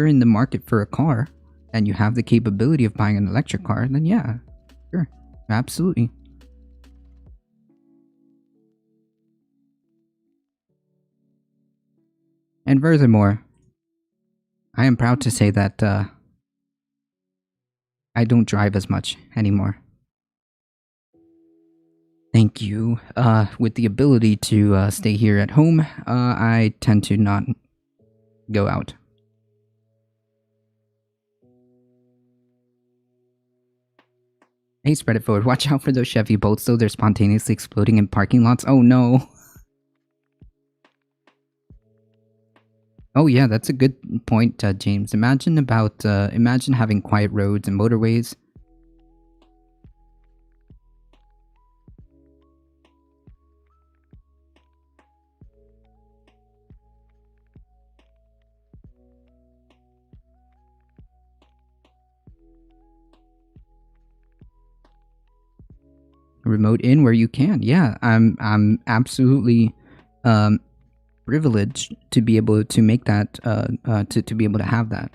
in the market for a car and you have the capability of buying an electric car, then yeah, sure, absolutely. And furthermore, I am proud to say that I don't drive as much anymore. Thank you. With the ability to stay here at home, I tend to not go out. Hey, spread it forward. Watch out for those Chevy boats, though. They're spontaneously exploding in parking lots. Oh, no. Oh, yeah, that's a good point, James. Imagine having quiet roads and motorways. Remote in where you can. Yeah, I'm absolutely privileged to be able to make that to be able to have that.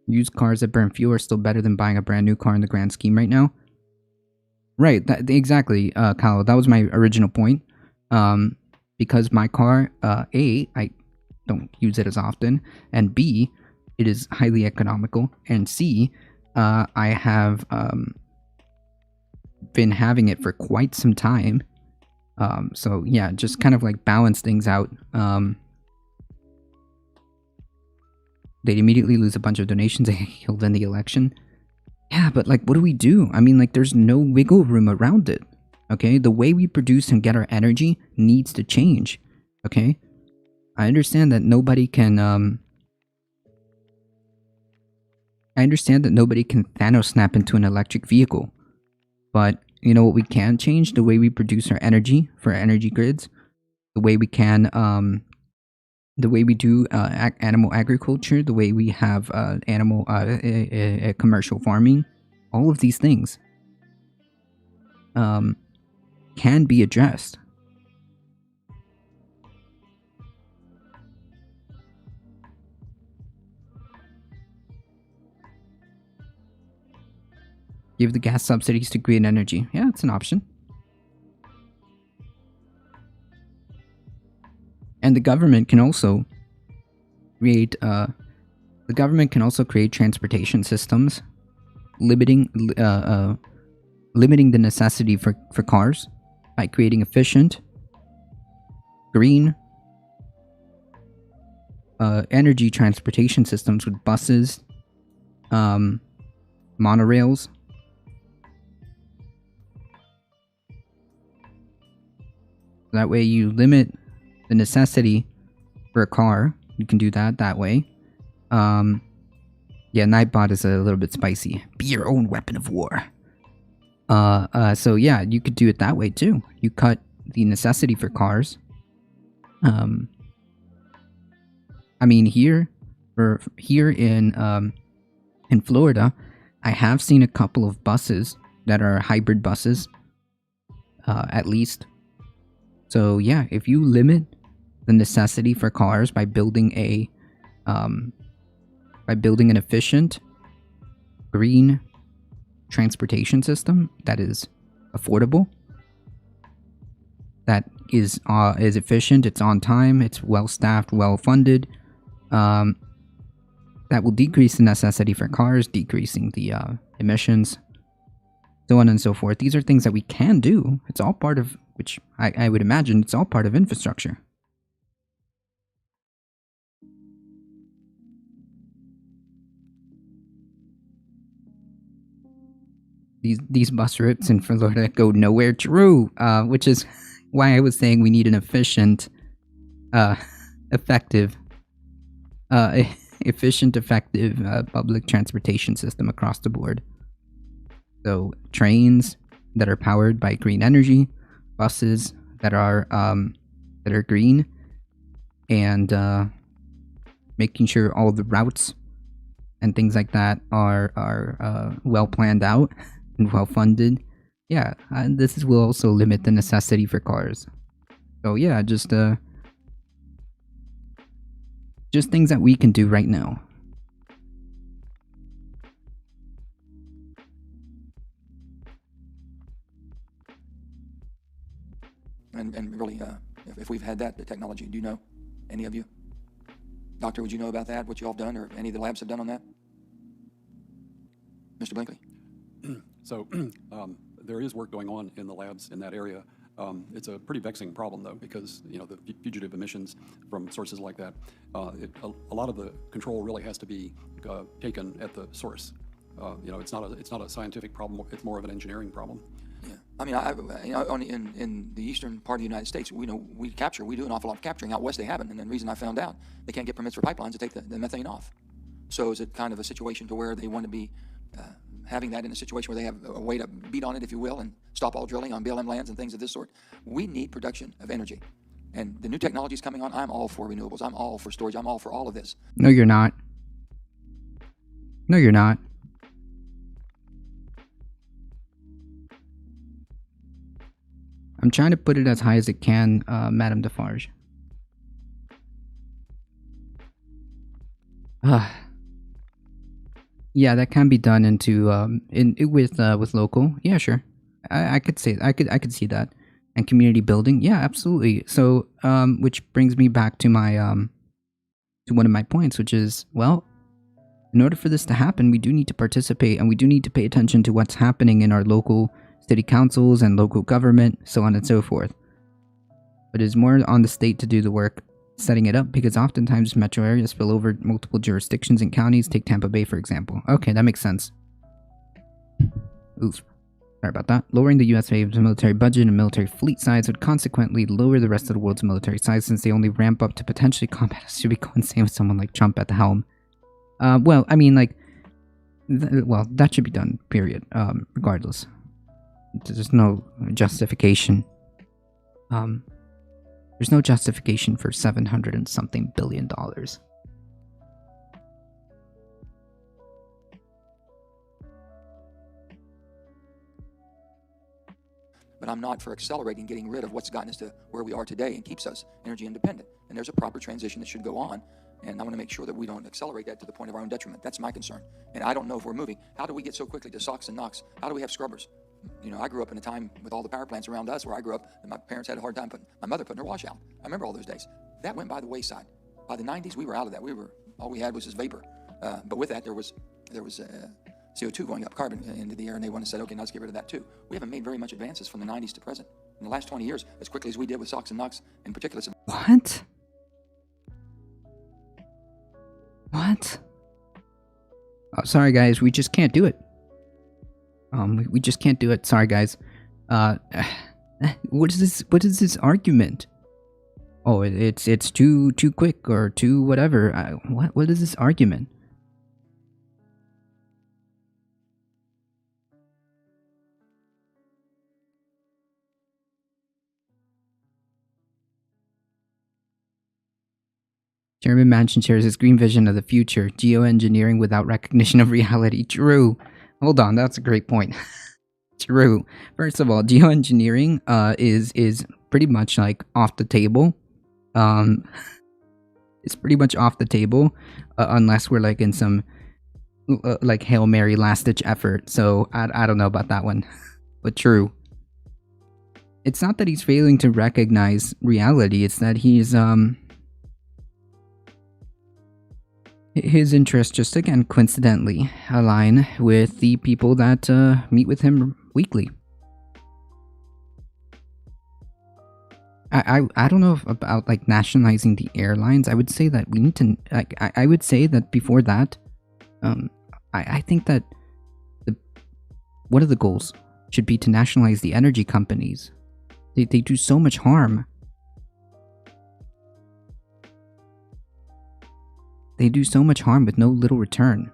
Used cars that burn fuel are still better than buying a brand new car in the grand scheme right now. Right, exactly, Kyle. That was my original point. Because my car, A, I don't use it as often, and B, it is highly economical, and C, I have been having it for quite some time. So yeah, just kind of like balance things out. They'd immediately lose a bunch of donations he'll win the election. Yeah, but like, what do we do? I mean, like, there's no wiggle room around it. Okay, the way we produce and get our energy needs to change. Okay, I understand that nobody can Thanos snap into an electric vehicle, but You know what we can change? The way we produce our energy for our energy grids. The way we can, the way we do animal agriculture. The way we have animal commercial farming. All of these things can be addressed. Give the gas subsidies to green energy. Yeah, it's an option. And the government can also create transportation systems, limiting the necessity for cars by creating efficient, green energy transportation systems with buses, monorails. That way you limit the necessity for a car. You can do that way. Yeah, Nightbot is a little bit spicy. Be your own weapon of war. So yeah, you could do it that way too. You cut the necessity for cars. I mean, here in Florida, I have seen a couple of buses that are hybrid buses, at least. So yeah, if you limit the necessity for cars by building an efficient green transportation system that is affordable, that is efficient, it's on time, it's well staffed, well funded, that will decrease the necessity for cars, decreasing the emissions, so on and so forth. These are things that we can do. It's all part of, which I would imagine, it's all part of infrastructure. These bus routes in Florida go nowhere. True, which is why I was saying we need an effective public transportation system across the board. So trains that are powered by green energy, buses that are green, and making sure all the routes and things like that are well planned out and well funded. Yeah, this will also limit the necessity for cars. So yeah, just things that we can do right now. And really, if we've had that, the technology, do you know, any of you? Doctor, would you know about that, what you all have done, or any of the labs have done on that? Mr. Blinkley? So there is work going on in the labs in that area. It's a pretty vexing problem, though, because, you know, the fugitive emissions from sources like that, a lot of the control really has to be taken at the source. You know, it's not a scientific problem. It's more of an engineering problem. Yeah, I mean, in the eastern part of the United States, we do an awful lot of capturing. Out west, they haven't, and the reason I found out, they can't get permits for pipelines to take the methane off. So is it kind of a situation to where they want to be having that in a situation where they have a way to beat on it, if you will, and stop all drilling on BLM lands and things of this sort? We need production of energy. And the new technologies coming on, I'm all for renewables. I'm all for storage. I'm all for all of this. No, you're not. No, you're not. I'm trying to put it as high as it can, Madame Defarge. Yeah, that can be done into with local. Yeah, sure. I could say I could see that. And community building. Yeah, absolutely. So, which brings me back to my to one of my points, which is, well, in order for this to happen, we do need to participate, and we do need to pay attention to what's happening in our local city councils and local government, so on and so forth. But it's more on the state to do the work setting it up, because oftentimes metro areas spill over multiple jurisdictions and counties. Take Tampa Bay, for example. Okay, that makes sense. Oof. Sorry about that. Lowering the US's military budget and military fleet size would consequently lower the rest of the world's military size, since they only ramp up to potentially combat us. Should we go insane with someone like Trump at the helm? Well, I mean, like, well, that should be done, period, regardless. there's no justification. There's no justification for 700 and something billion dollars. But I'm not for accelerating getting rid of what's gotten us to where we are today and keeps us energy independent. And there's a proper transition that should go on. And I want to make sure that we don't accelerate that to the point of our own detriment. That's my concern. And I don't know if we're moving. How do we get so quickly to SOx and NOx? How do we have scrubbers? You know, I grew up in a time with all the power plants around us where I grew up, and my parents had a hard time my mother putting her wash out. I remember all those days. That went by the wayside. By the 90s, we were out of that. All we had was this vapor. But with that, there was CO2 going up, carbon into the air, and they said, okay, now let's get rid of that too. We haven't made very much advances from the 90s to present. In the last 20 years, as quickly as we did with SOx and NOx in particular. What? What? Oh, sorry guys, we just can't do it. We just can't do it. Sorry guys. What is this argument? Oh, it's too quick or too whatever. What is this argument? Chairman Manchin shares his green vision of the future, geoengineering without recognition of reality. True. Hold on, that's a great point. True. First of all, geoengineering is pretty much like off the table. It's pretty much off the table unless we're like in some like Hail Mary last ditch effort. So I don't know about that one. But true. It's not that he's failing to recognize reality, it's that he's his interests just again coincidentally align with the people that meet with him weekly. I don't know about like nationalizing the airlines. I would say that we need to like I would say that before that, I think that one of the goals should be to nationalize the energy companies. They do so much harm. They do so much harm with no little return.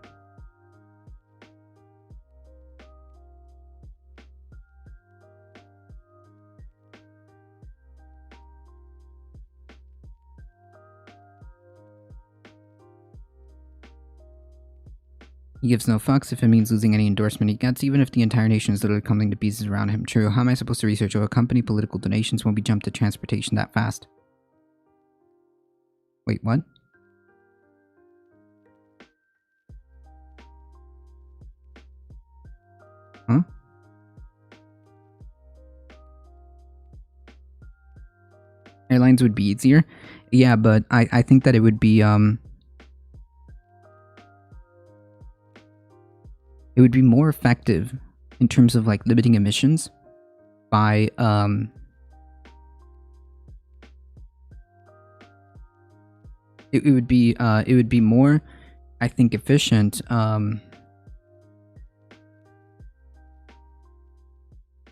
He gives no fucks if it means losing any endorsement he gets, even if the entire nation is literally coming to pieces around him. True, how am I supposed to research a company? Political donations won't be jumped to transportation that fast. Wait, what? Huh? Airlines would be easier? Yeah, but I think that it would be, it would be more effective in terms of like limiting emissions by it would be more, I think, efficient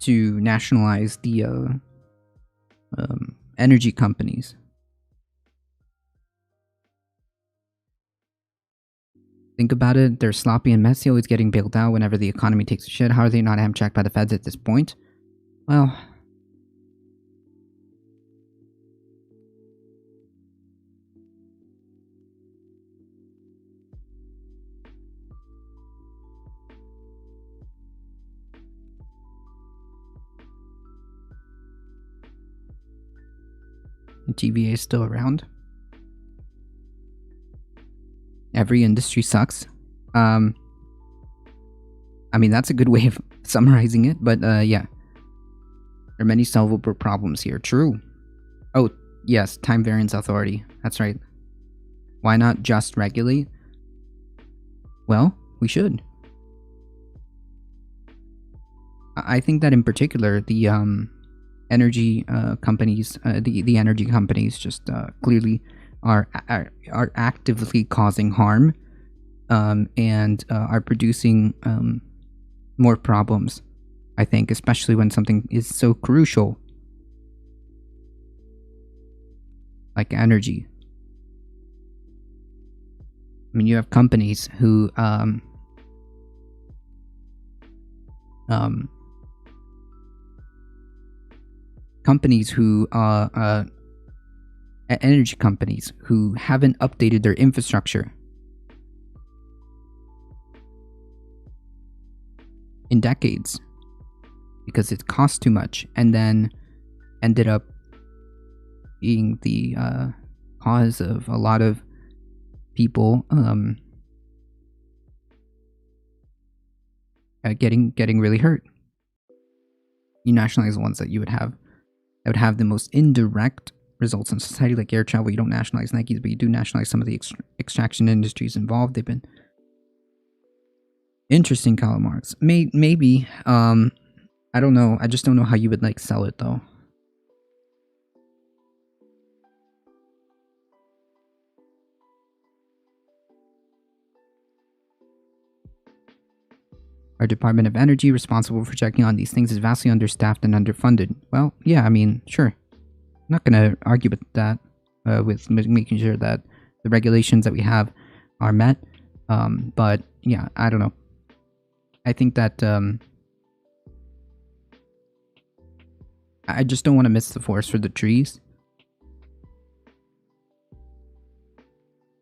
to nationalize the energy companies. Think about it, they're sloppy and messy, always getting bailed out whenever the economy takes a shit. How are they not hamtracked by the feds at this point? Well, TVA is still around. Every industry sucks. I mean, that's a good way of summarizing it, but yeah. There are many solvable problems here. True. Oh, yes, time variance authority. That's right. Why not just regulate? Well, we should. I think that in particular, the energy companies, the energy companies just clearly are actively causing harm and are producing more problems, I think, especially when something is so crucial like energy. I mean, you have companies who companies who energy companies who haven't updated their infrastructure in decades because it costs too much, and then ended up being the cause of a lot of people getting really hurt. You nationalize the ones that would have the most indirect results in society, like air travel. You don't nationalize Nike, but you do nationalize some of the extraction industries involved. They've been interesting, Karl Marx. Maybe. I don't know. I just don't know how you would like sell it though. Our Department of Energy, responsible for checking on these things, is vastly understaffed and underfunded. Well, yeah, I mean, sure. I'm not going to argue with that, with making sure that the regulations that we have are met. But, yeah, I don't know. I think that I just don't want to miss the forest for the trees.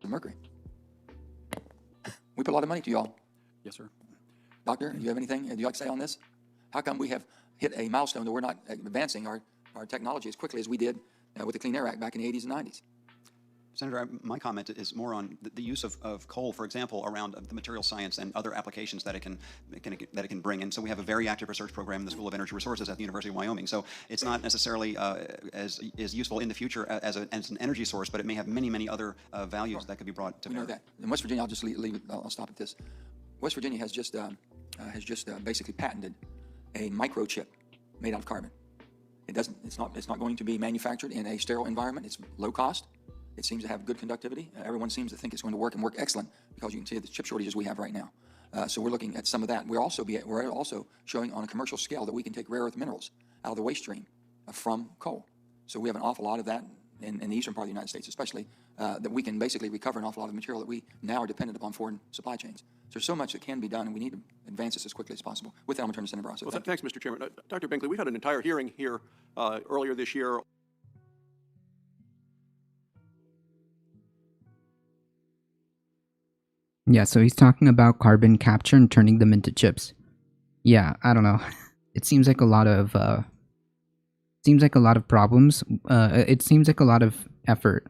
Mercury. We put a lot of money to y'all. Yes, sir. Doctor, do you have anything you'd like to say on this? How come we have hit a milestone that we're not advancing our technology as quickly as we did with the Clean Air Act back in the 80s and 90s? Senator, my comment is more on the use of coal, for example, around the material science and other applications that it can bring. And so we have a very active research program in the School of Energy Resources at the University of Wyoming. So it's not necessarily as useful in the future as an energy source, but it may have many other values that could be brought to bear. We know that. In West Virginia, I'll just leave it. I'll stop at this. West Virginia has just basically patented a microchip made out of carbon. It's not going to be manufactured in a sterile environment. It's low cost. It seems to have good conductivity. Everyone seems to think it's going to work and work excellent because you can see the chip shortages we have right now. So we're looking at some of that. We're also showing on a commercial scale that we can take rare earth minerals out of the waste stream from coal. So we have an awful lot of that in the eastern part of the United States, especially, that we can basically recover an awful lot of material that we now are dependent upon foreign supply chains. So there's so much that can be done, and we need to advance this as quickly as possible. With that, I'm going to turn to Senator Barrasso. Well, thanks, Mr. Chairman. Dr. Binkley, we had an entire hearing here earlier this year. Yeah, so he's talking about carbon capture and turning them into chips. Yeah, I don't know. It seems like a lot of problems. It seems like a lot of effort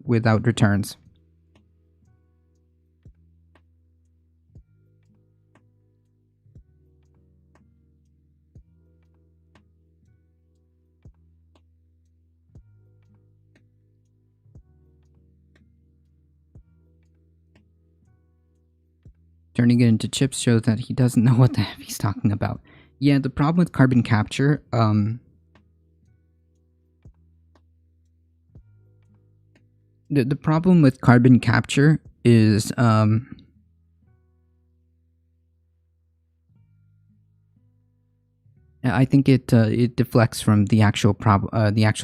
without returns. Turning it into chips shows that he doesn't know what the heck he's talking about. Yeah, the problem with carbon capture, the problem with carbon capture is, I think it deflects from the actual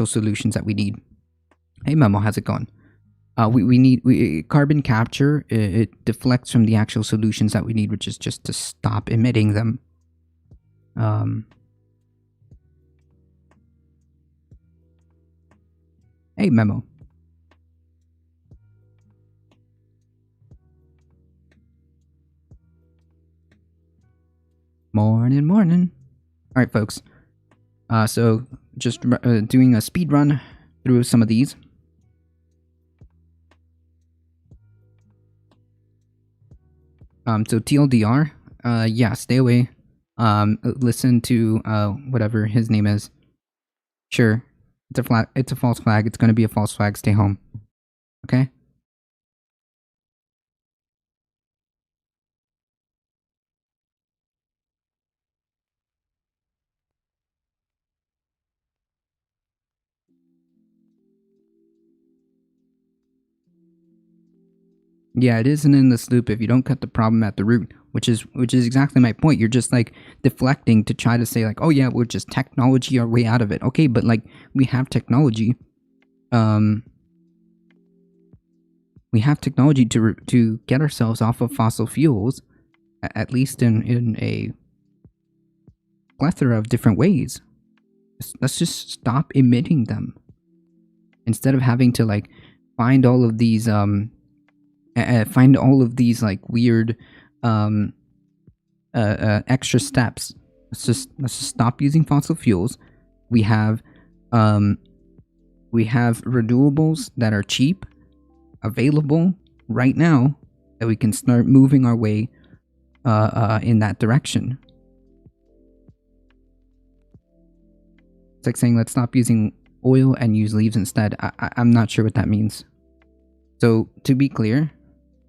solutions that we need. Hey Memo, how's it going? We need carbon capture. It deflects from the actual solutions that we need, which is just to stop emitting them. Hey, Memo. Morning. All right, folks. So just doing a speed run through some of these. So TLDR, yeah, stay away. Listen to whatever his name is. Sure, it's a false flag. It's gonna be a false flag. Stay home. Okay. Yeah, it isn't in this loop if you don't cut the problem at the root, which is exactly my point. You're just like deflecting to try to say like, oh yeah, we'll just technology our way out of it. Okay, but like we have technology. We have technology to get ourselves off of fossil fuels, at least in a plethora of different ways. Let's just stop emitting them instead of having to like find all of these like weird extra steps. Let's just stop using fossil fuels. We have renewables that are cheap, available right now, that we can start moving our way in that direction. It's like saying let's stop using oil and use leaves instead. I'm not sure what that means. So to be clear,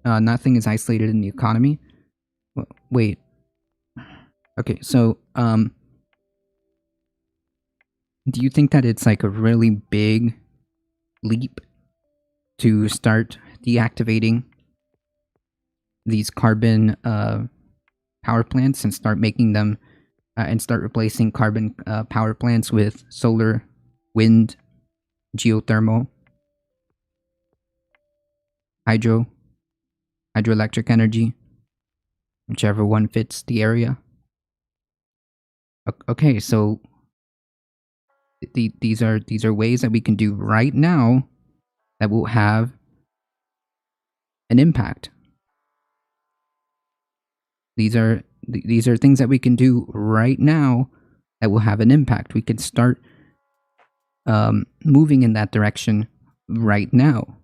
nothing is isolated in the economy. Wait. Okay, so do you think that it's like a really big leap to start deactivating these carbon power plants and start making them and start replacing carbon power plants with solar, wind, geothermal, hydroelectric energy, whichever one fits the area? Okay, so these are ways that we can do right now that will have an impact. These are things that we can do right now that will have an impact. We can start moving in that direction right now.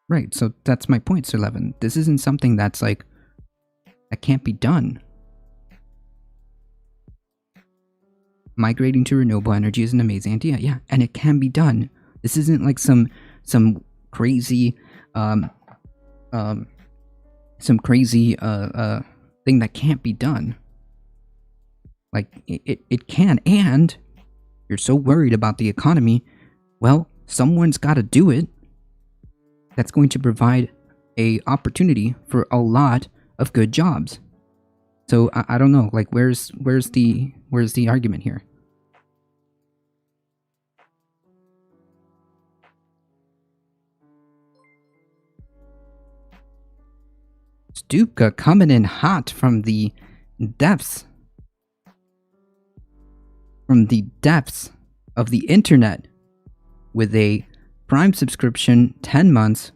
Right, so that's my point, Sir Levin. This isn't something that's like, that can't be done. Migrating to renewable energy is an amazing idea, yeah, and it can be done. This isn't like some crazy thing that can't be done. Like, it can, and you're so worried about the economy, well, someone's got to do it. That's going to provide a opportunity for a lot of good jobs. So I don't know, like where's the argument here? Stupka coming in hot from the depths. From the depths of the internet with a Prime subscription, 10 months.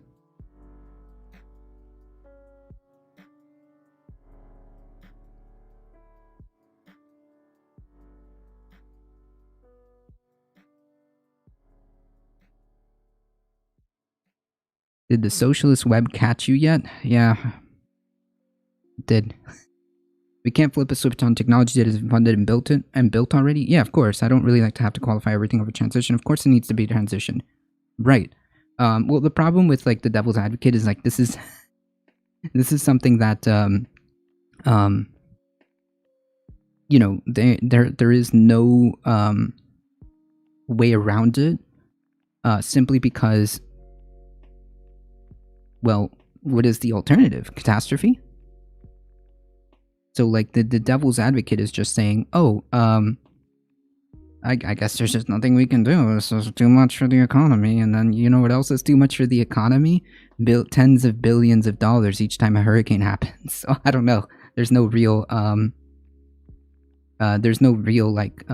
Did the socialist web catch you yet? Yeah. It did. We can't flip a switch on technology that is funded and built already? Yeah, of course. I don't really like to have to qualify everything over transition. Of course it needs to be transition. Right. Well, the problem with like the devil's advocate is like this is something that you know, there is no way around it, simply because, well, what is the alternative? Catastrophe? So like the devil's advocate is just saying, oh, I guess there's just nothing we can do. This is too much for the economy. And then you know what else is too much for the economy? Tens of billions of dollars each time a hurricane happens. So I don't know. There's no real like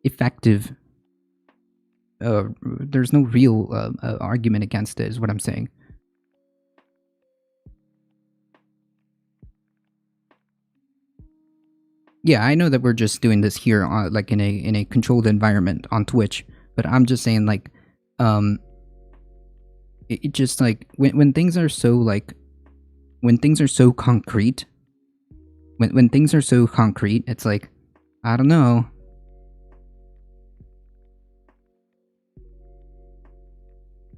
effective there's no real argument against it, is what I'm saying. Yeah, I know that we're just doing this here, like in a controlled environment on Twitch, but I'm just saying, like, it just like when things are so like, when things are so concrete, when things are so concrete, it's like, I don't know.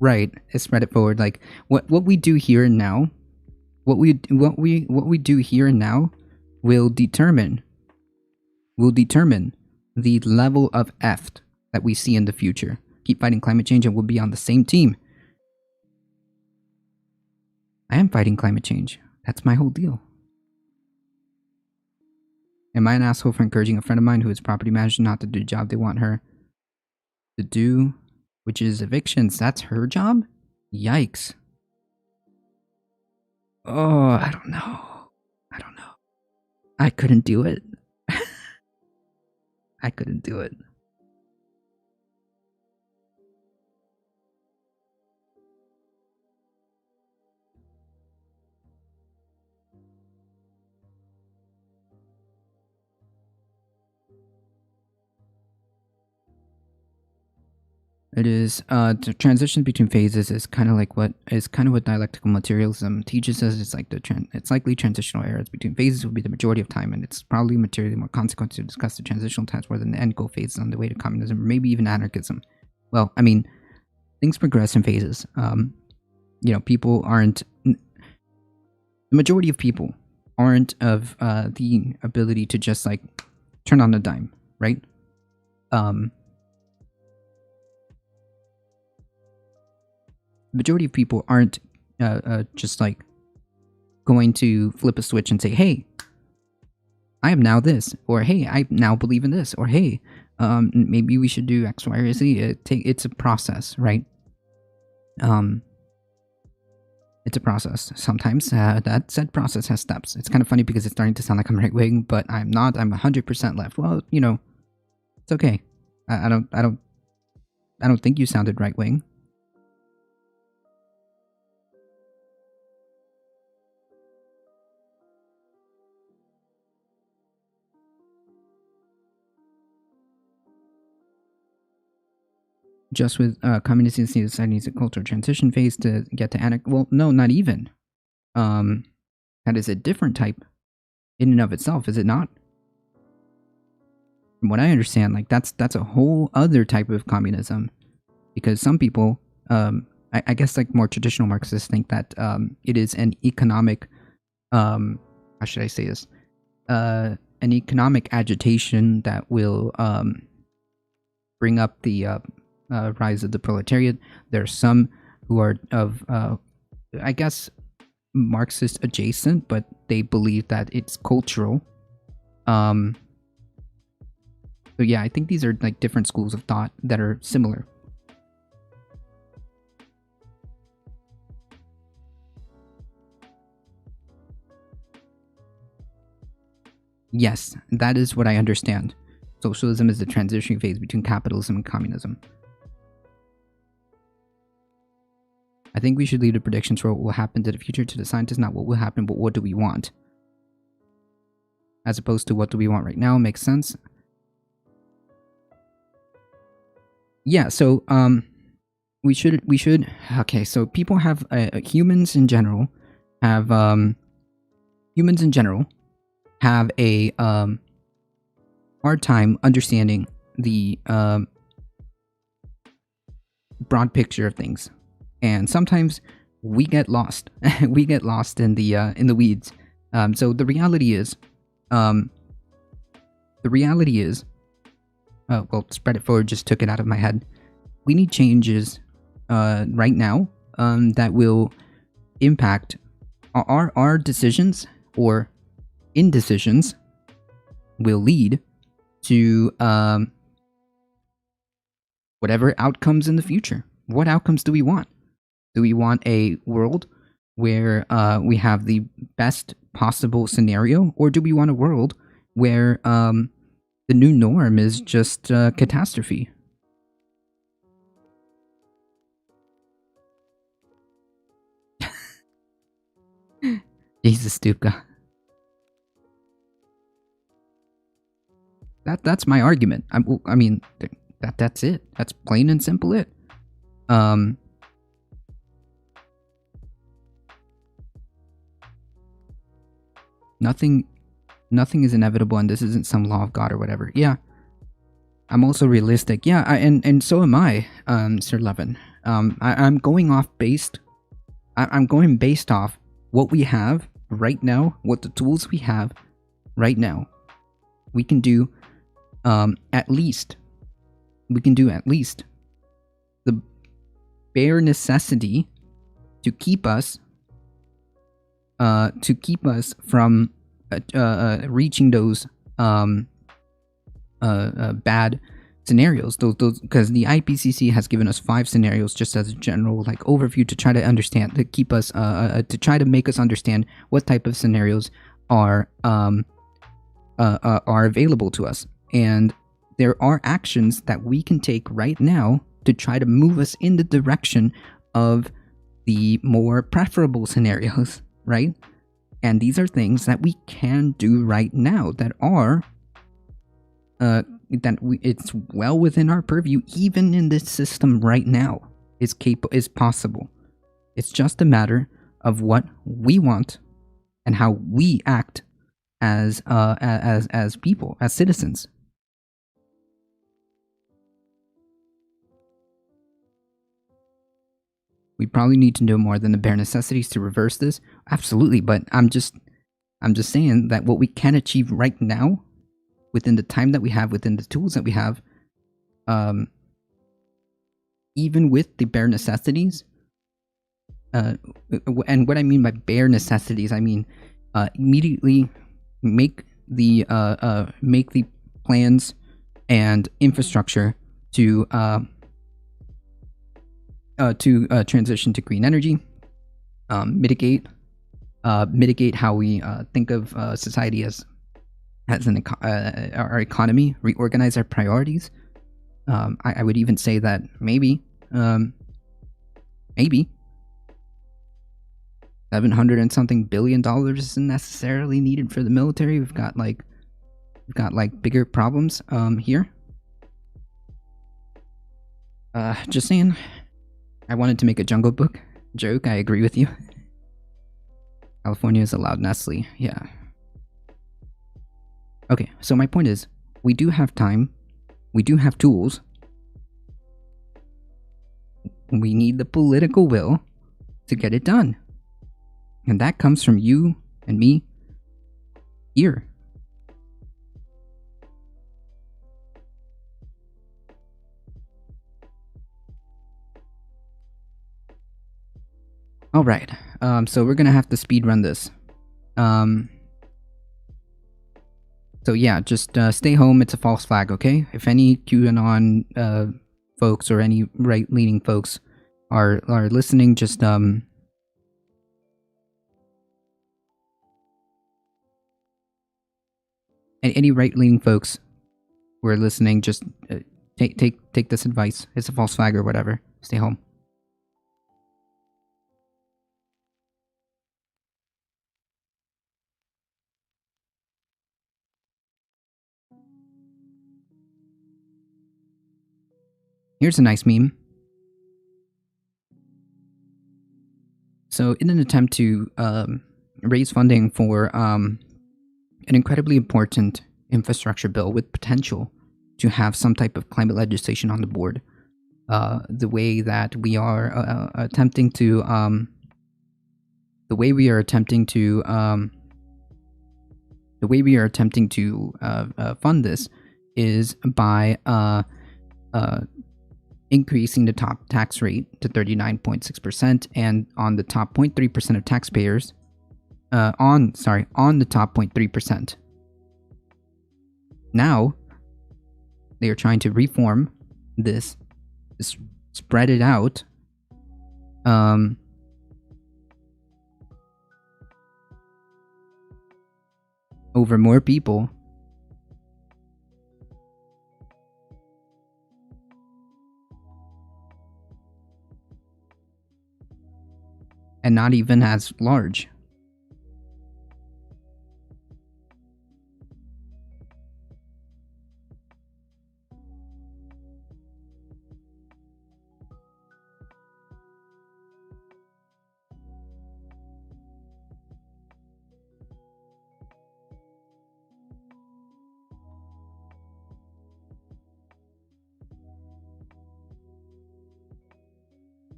Right, spread it forward. Like what we do here and now, what we do here and now will determine the level of effort that we see in the future. Keep fighting climate change and we'll be on the same team. I am fighting climate change. That's my whole deal. Am I an asshole for encouraging a friend of mine who is property manager not to do the job they want her to do, which is evictions? That's her job? Yikes. Oh, I don't know. I couldn't do it. I couldn't do it. It is the transition between phases is kind of what dialectical materialism teaches us. It's like it's likely transitional eras between phases will be the majority of time, and it's probably materially more consequent to discuss the transitional times more than the end goal phases on the way to communism or maybe even anarchism. Well, I mean, things progress in phases. People aren't. The majority of people aren't of the ability to just like turn on a dime, right? Majority of people aren't just like going to flip a switch and say, hey, I am now this, or hey, I now believe in this, or hey, maybe we should do X, Y, or Z. It's a process, right? It's a process. Sometimes that said process has steps. It's kind of funny because it's starting to sound like I'm right wing, but I'm not. I'm 100% left. Well, it's okay. I don't think you sounded right wing. Just with communist society needs a cultural transition phase to get to anarchy. Well, no, not even. That is a different type in and of itself, is it not? From what I understand, like that's a whole other type of communism, because some people, I guess like more traditional Marxists think that it is an economic, how should I say this? An economic agitation that will bring up the rise of the proletariat. There are some who are of, I guess, Marxist adjacent, but they believe that it's cultural. So yeah, I think these are like different schools of thought that are similar. Yes, that is what I understand. Socialism is the transition phase between capitalism and communism. I think we should leave the predictions for what will happen to the future to the scientists, not what will happen, but what do we want? As opposed to what do we want right now. Makes sense? Yeah, so we should okay, so people have humans in general have a hard time understanding the broad picture of things. And sometimes we get lost. We get lost in the weeds. So the reality is, well, spread it forward just took it out of my head. We need changes right now that will impact our decisions, or indecisions will lead to whatever outcomes in the future. What outcomes do we want? Do we want a world where we have the best possible scenario, or do we want a world where the new norm is just catastrophe? Jesus, Stupka. That's my argument. I mean, that's it. That's plain and simple it. Nothing is inevitable, and this isn't some law of God or whatever. Yeah, I'm also realistic. Yeah, and so am I, Sir Levin. I'm going based off what we have right now, what the tools we have right now. We can do at least the bare necessity to keep us from reaching those bad scenarios, those because the IPCC has given us 5 scenarios just as a general like overview to try to understand, to keep us to try to make us understand what type of scenarios are available to us. And there are actions that we can take right now to try to move us in the direction of the more preferable scenarios, right? And these are things that we can do right now that are it's well within our purview, even in this system right now. Is possible. It's just a matter of what we want and how we act as people, as citizens. We probably need to know more than the bare necessities to reverse this. Absolutely, but I'm just saying that what we can achieve right now, within the time that we have, within the tools that we have, even with the bare necessities, and what I mean by bare necessities, I mean immediately make the plans and infrastructure to transition to green energy, mitigate how we think of society as our economy, reorganize our priorities. I would even say that maybe $700 and something billion isn't necessarily needed for the military. We've got bigger problems here. Just saying. I wanted to make a Jungle Book joke. I agree with you. California has allowed Nestle. Yeah. Okay, so my point is, we do have time. We do have tools. We need the political will to get it done. And that comes from you and me here. All right. So we're gonna have to speed run this. So yeah, just stay home. It's a false flag, okay? If any QAnon folks or any right-leaning folks are listening, just any right-leaning folks who are listening, just take this advice. It's a false flag or whatever. Stay home. Here's a nice meme. So, in an attempt to raise funding for an incredibly important infrastructure bill with potential to have some type of climate legislation on the board, the way that we are attempting to fund this is by increasing the top tax rate to 39.6%, and on the top 0.3% of taxpayers, on the top 0.3%. Now, they are trying to reform this, spread it out, over more people. And not even as large.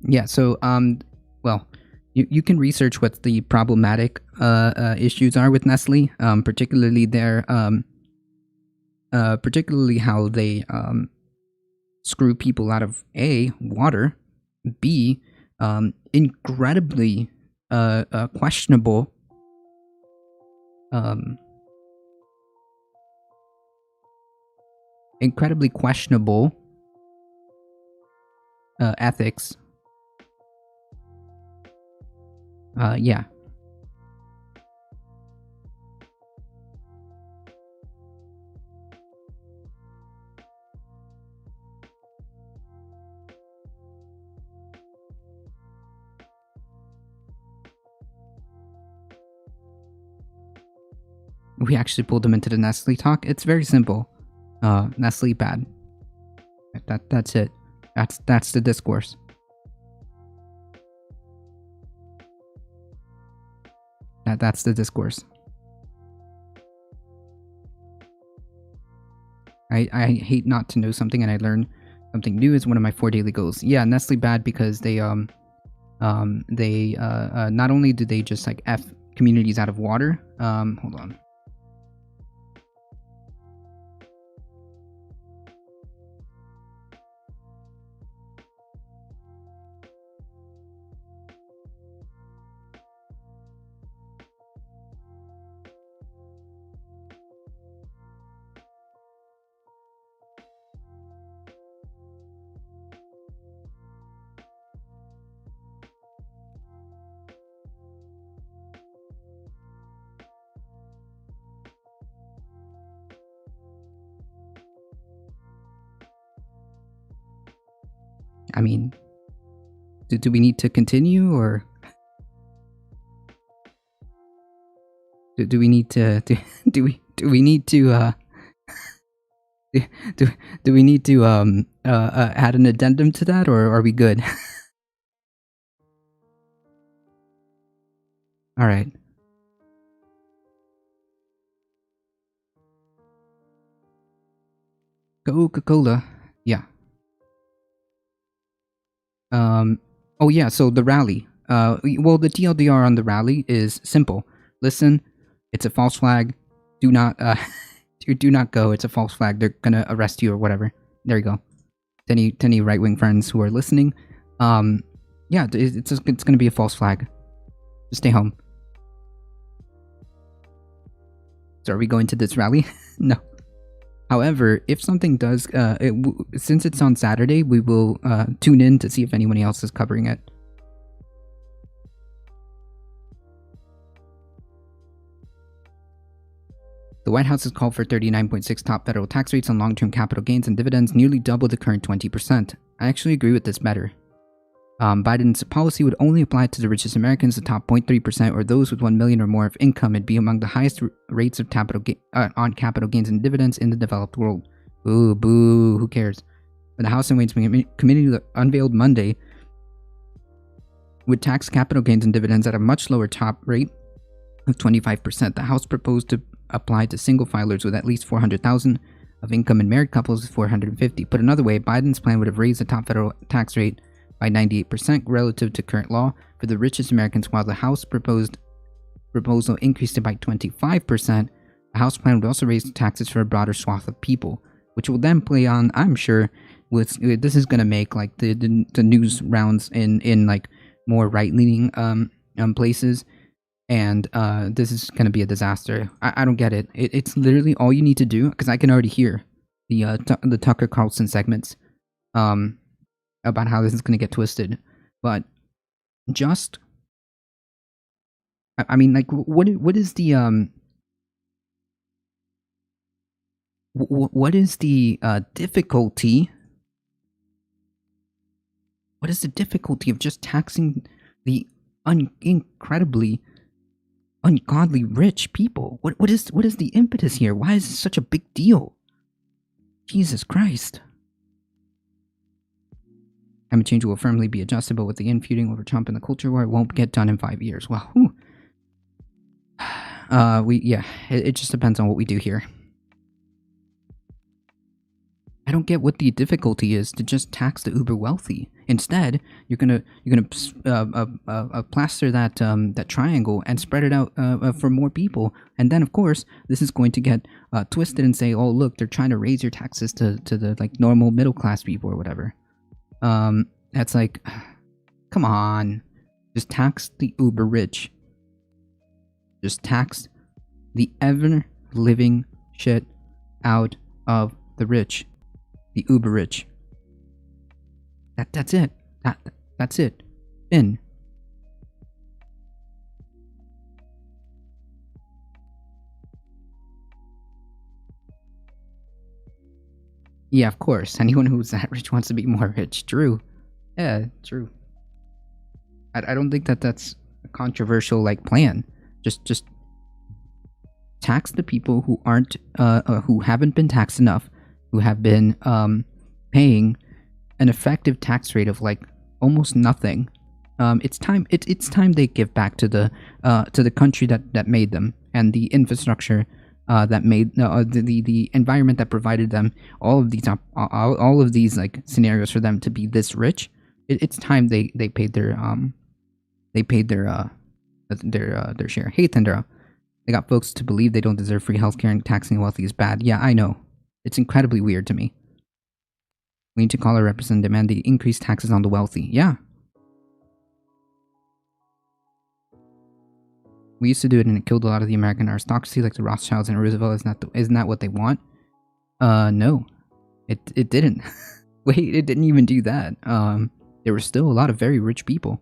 Yeah, so well, you can research what the problematic issues are with Nestle, particularly particularly how they screw people out of A, water, B, incredibly questionable incredibly questionable ethics. Yeah. We actually pulled him into the Nestle talk. It's very simple. Nestle bad. That's it. That's the discourse. That's the discourse. I hate not to know something, and I learn something new is one of my 4 daily goals. Yeah, Nestle bad because they not only do they just like F communities out of water. Hold on. I mean, do we need to continue, or do we need to do we need to do we need to add an addendum to that, or are we good? All right. Coca-Cola. Yeah. Oh yeah, so the rally. Well, the TLDR on the rally is simple. Listen, it's a false flag. Do not do not go. It's a false flag. They're gonna arrest you or whatever. There you go. To any right-wing friends who are listening, yeah, it's gonna be a false flag. Just stay home. So are we going to this rally? No. However, if something does, since it's on Saturday, we will tune in to see if anyone else is covering it. The White House has called for 39.6 top federal tax rates on long-term capital gains and dividends, nearly double the current 20%. I actually agree with this better. Biden's policy would only apply to the richest Americans, the top 0.3%, or those with 1 million or more of income, and be among the highest rates of on capital gains and dividends in the developed world. Ooh, boo, who cares? But the House and Ways Committee unveiled Monday would tax capital gains and dividends at a much lower top rate of 25%. The House proposed to apply to single filers with at least 400,000 of income and married couples with 450. Put another way, Biden's plan would have raised the top federal tax rate by 98% relative to current law for the richest Americans, while the House proposal increased it by 25%. The House plan would also raise taxes for a broader swath of people, which will then play on, I'm sure, this is going to make like the news rounds in like more right-leaning places, and this is going to be a disaster. I don't get it. It's literally all you need to do, because I can already hear the Tucker Carlson segments about how this is going to get twisted, but just, I mean, like, what is the what is the difficulty? What is the difficulty of just taxing the incredibly ungodly rich people? What is the impetus here? Why is this such a big deal? Jesus Christ. Climate change will firmly be adjusted, but with the infeuding over Trump and the culture war, it won't get done in 5 years. Well, it just depends on what we do here. I don't get what the difficulty is to just tax the uber wealthy. Instead, you're gonna plaster that triangle and spread it out for more people. And then, of course, this is going to get twisted and say, oh, look, they're trying to raise your taxes to the like normal middle class people or whatever. That's like, come on, just tax the uber rich. Just tax the ever living shit out of the rich, the uber rich. That's it. That's it. In. Yeah, of course. Anyone who's that rich wants to be more rich. True. Yeah, true. I don't think that's a controversial like plan. Just tax the people who aren't who haven't been taxed enough, who have been paying an effective tax rate of like almost nothing. It's time they give back to the country that made them, and the infrastructure that made the environment that provided them all of these like scenarios for them to be this rich. It's time they paid their share. Hey Tendra, they got folks to believe they don't deserve free healthcare and taxing the wealthy is bad. Yeah, I know. It's incredibly weird to me. We need to call our representative and demand the increased taxes on the wealthy. Yeah. We used to do it and it killed a lot of the American aristocracy like the Rothschilds and Roosevelt. Isn't that what they want? No. It didn't. Wait, it didn't even do that. There were still a lot of very rich people.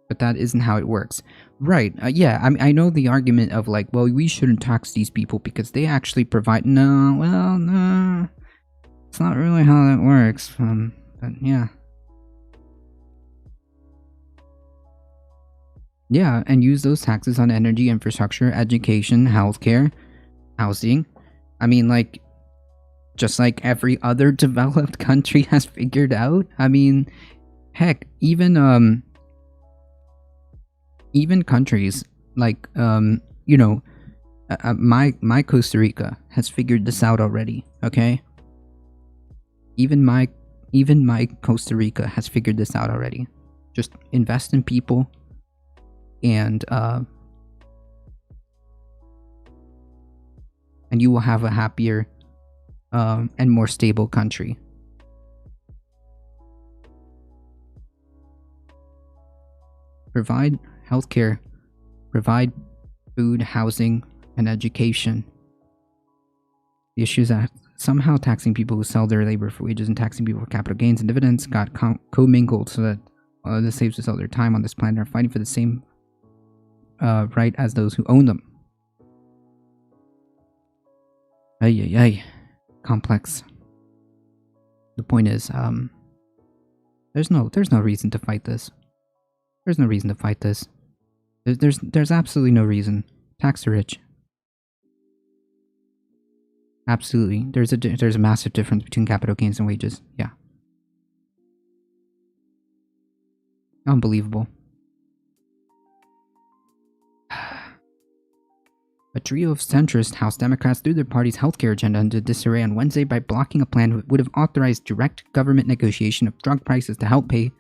But that isn't how it works. Right, yeah, I know the argument of like, well, we shouldn't tax these people because they actually provide... No, it's not really how that works, but yeah. Yeah, and use those taxes on energy, infrastructure, education, healthcare, housing. I mean, like, just like every other developed country has figured out. I mean, heck, even countries like you know, my Costa Rica has figured this out already. Okay, even my Costa Rica has figured this out already. Just invest in people, and you will have a happier and more stable country. Provide healthcare, provide food, housing, and education. The issue is that somehow taxing people who sell their labor for wages and taxing people for capital gains and dividends got commingled so that the slaves who sell their time on this planet are fighting for the same right as those who own them. Ay. Complex. The point is, there's no reason to fight this. There's no reason to fight this. There's absolutely no reason. Tax the rich. Absolutely. There's a massive difference between capital gains and wages. Yeah. Unbelievable. A trio of centrist House Democrats threw their party's healthcare agenda into disarray on Wednesday by blocking a plan that would have authorized direct government negotiation of drug prices to help pay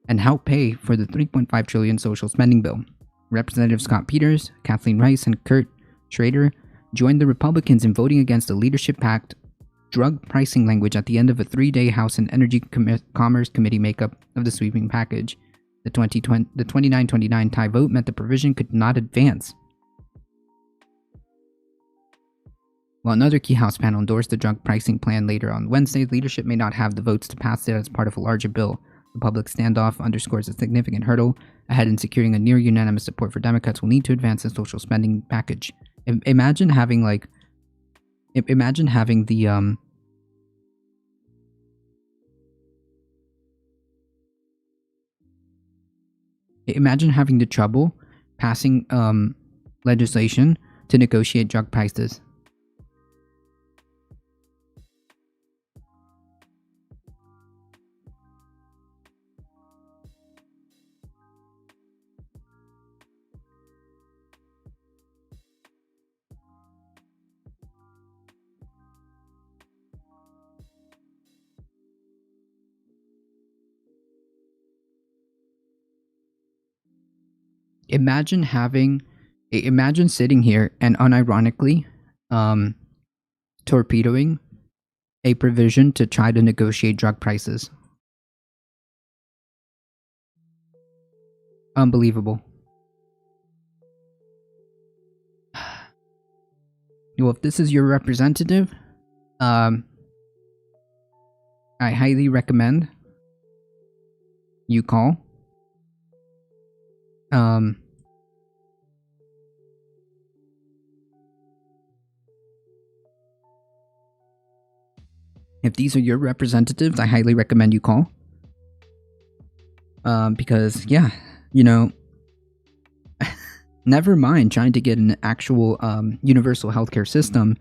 for the $3.5 trillion social spending bill. Representatives Scott Peters, Kathleen Rice, and Kurt Schrader joined the Republicans in voting against the leadership-packed drug pricing language at the end of a 3-day House and Energy Commerce Committee makeup of the sweeping package. The 29-29 tie vote meant the provision could not advance. While another key House panel endorsed the drug pricing plan later on Wednesday, leadership may not have the votes to pass it as part of a larger bill. The public standoff underscores a significant hurdle ahead in securing a near unanimous support for Democrats will need to advance the social spending package. Imagine having the trouble passing legislation to negotiate drug prices. Imagine sitting here and unironically torpedoing a provision to try to negotiate drug prices. Unbelievable. Well, if this is your representative, I highly recommend you call. If these are your representatives, I highly recommend you call. Because, yeah, you know, never mind trying to get an actual universal healthcare system.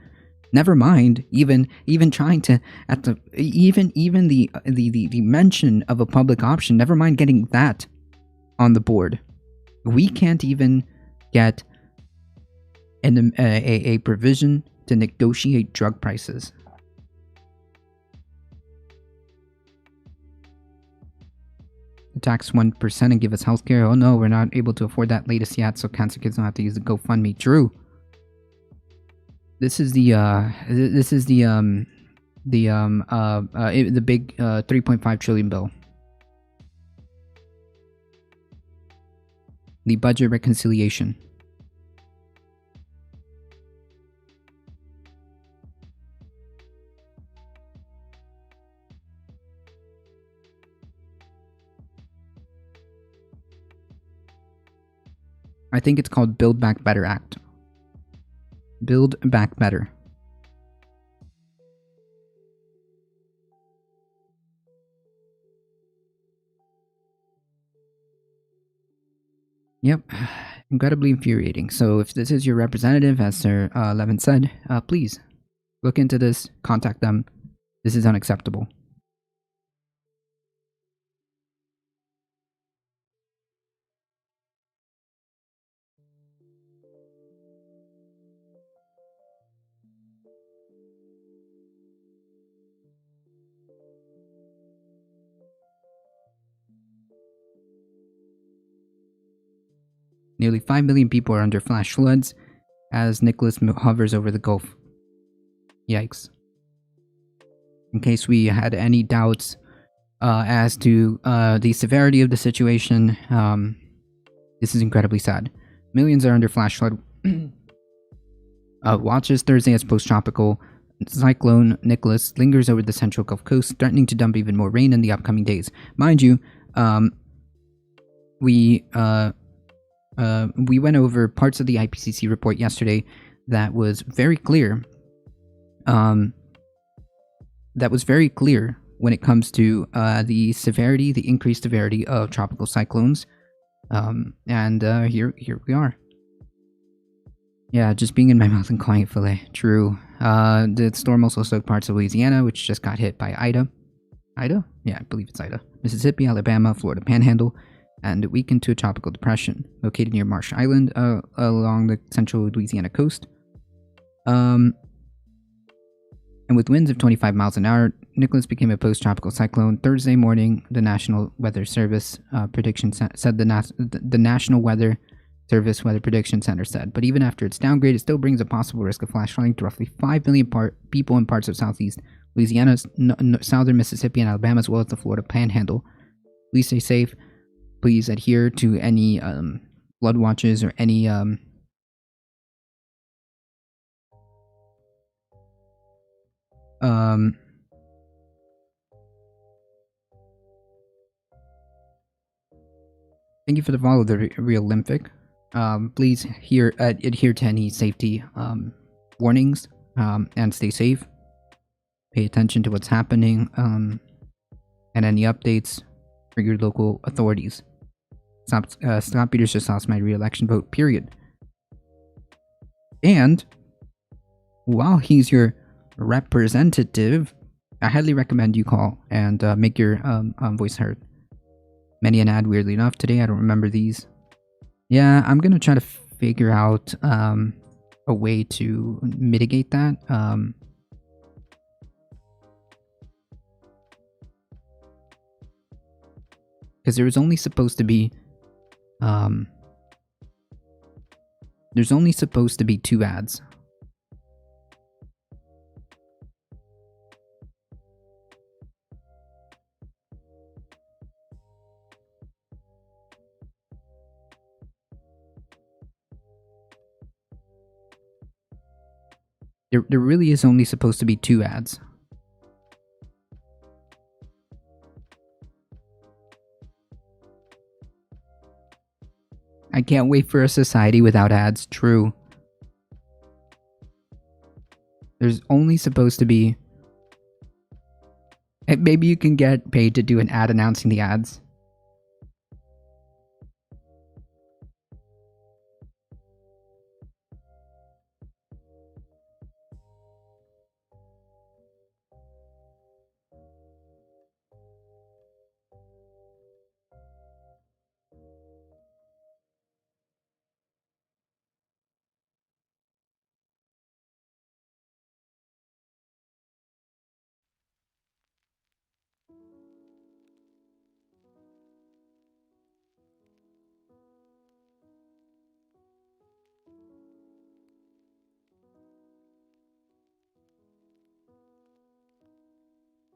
Never mind even trying to at the even the mention of a public option. Never mind getting that on the board. We can't even get a provision to negotiate drug prices. Tax 1% and give us healthcare. Oh no, we're not able to afford that latest yet, so cancer kids don't have to use the GoFundMe. True. This is the big 3.5 trillion bill. The budget reconciliation. I think it's called Build Back Better Act. Build Back Better. Yep, incredibly infuriating. So if this is your representative, as Sir Levin said, please look into this, contact them. This is unacceptable. Nearly 5 million people are under flash floods as Nicholas hovers over the Gulf. Yikes. In case we had any doubts as to the severity of the situation, this is incredibly sad. Millions are under flash flood watches Thursday as post-tropical cyclone Nicholas lingers over the central Gulf Coast, threatening to dump even more rain in the upcoming days. Mind you, we went over parts of the IPCC report yesterday that was very clear. That was very clear when it comes to the increased severity of tropical cyclones. Here we are. Yeah, just being in my mouth and calling it filet. True. The storm also soaked parts of Louisiana, which just got hit by Ida. Ida? Yeah, I believe it's Ida. Mississippi, Alabama, Florida Panhandle, and weakened to a tropical depression located near Marsh Island along the central Louisiana coast. And with winds of 25 miles an hour, Nicholas became a post-tropical cyclone Thursday morning. The National Weather Service said the National Weather Service Weather Prediction Center said. But even after its downgrade, it still brings a possible risk of flash flooding to roughly 5 million people in parts of southeast Louisiana, southern Mississippi, and Alabama, as well as the Florida Panhandle. Please stay safe. Please adhere to any flood watches or any Thank you for the follow, the Real Olympic. Please adhere to any safety warnings and stay safe. Pay attention to what's happening and any updates for your local authorities. Scott Peters just lost my re-election vote, period. And while he's your representative, I highly recommend you call and make your voice heard. Many an ad, weirdly enough, today. I don't remember these. Yeah, I'm going to try to figure out a way to mitigate that. Because there was only supposed to be... there's only supposed to be 2 ads. There really is only supposed to be 2 ads. I can't wait for a society without ads. True. There's only supposed to be... Maybe you can get paid to do an ad announcing the ads.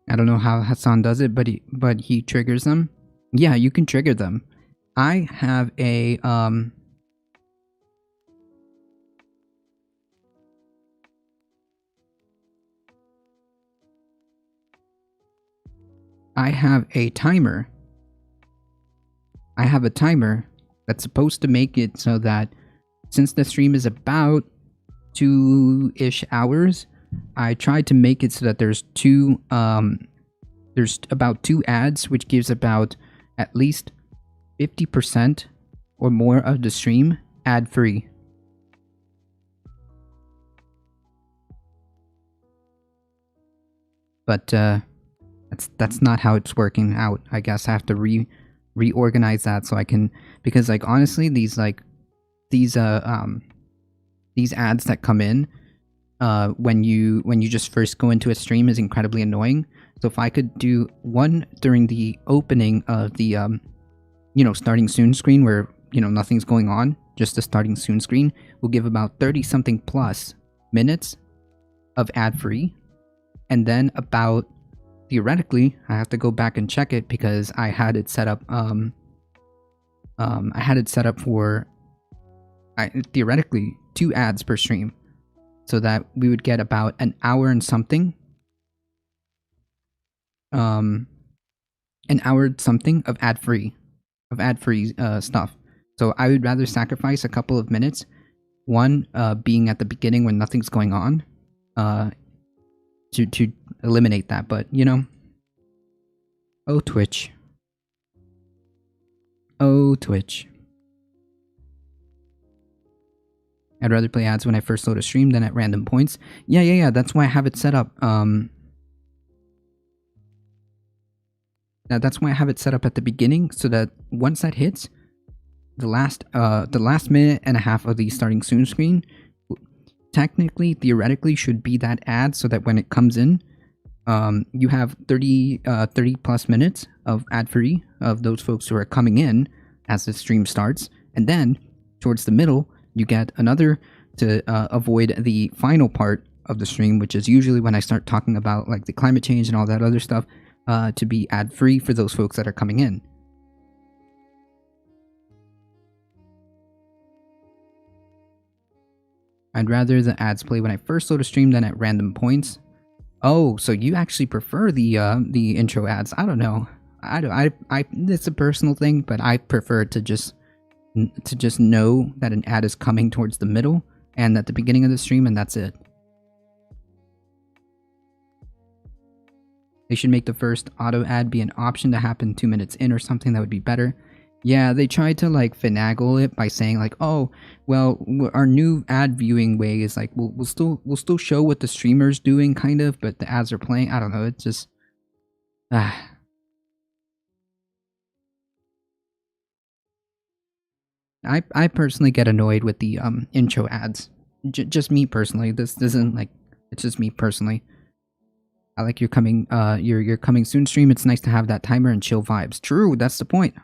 I don't know how Hassan does it, but he triggers them. Yeah, you can trigger them. I have a I have a timer. I have a timer that's supposed to make it so that since the stream is about 2-ish hours, I tried to make it so that there's about 2 ads, which gives about at least 50% or more of the stream ad-free. But that's not how it's working out. I guess I have to reorganize that so I can, because like honestly these ads that come in when you just first go into a stream is incredibly annoying. So if I could do one during the opening of the starting soon screen where nothing's going on, just the starting soon screen, will give about 30 something plus minutes of ad free, and then about, theoretically, I have to go back and check it because I had it set up for theoretically 2 ads per stream, so that we would get about an hour and something of ad-free stuff. So I would rather sacrifice a couple of minutes, one being at the beginning when nothing's going on, to eliminate that. But oh Twitch, I'd rather play ads when I first load a stream than at random points. Yeah, that's why I have it set up. That's why I have it set up at the beginning, so that once that hits, the last minute and a half of the starting soon screen, technically, theoretically, should be that ad, so that when it comes in, you have 30 plus minutes of ad free of those folks who are coming in as the stream starts, and then towards the middle, you get another to avoid the final part of the stream, which is usually when I start talking about like the climate change and all that other stuff, to be ad-free for those folks that are coming in. I'd rather the ads play when I first load a stream than at random points. Oh, so you actually prefer the intro ads? I don't know. I it's a personal thing, but I prefer to just know that an ad is coming towards the middle and at the beginning of the stream, and that's it. They should make the first auto ad be an option to happen 2 minutes in or something. That would be better. Yeah, they tried to like finagle it by saying like, oh, well, our new ad viewing way is like we'll still show what the streamer's doing kind of, but the ads are playing. I don't know. It's just I personally get annoyed with the intro ads. Just me personally. This isn't like, it's just me personally. I like your coming soon stream. It's nice to have that timer and chill vibes. True, that's the point.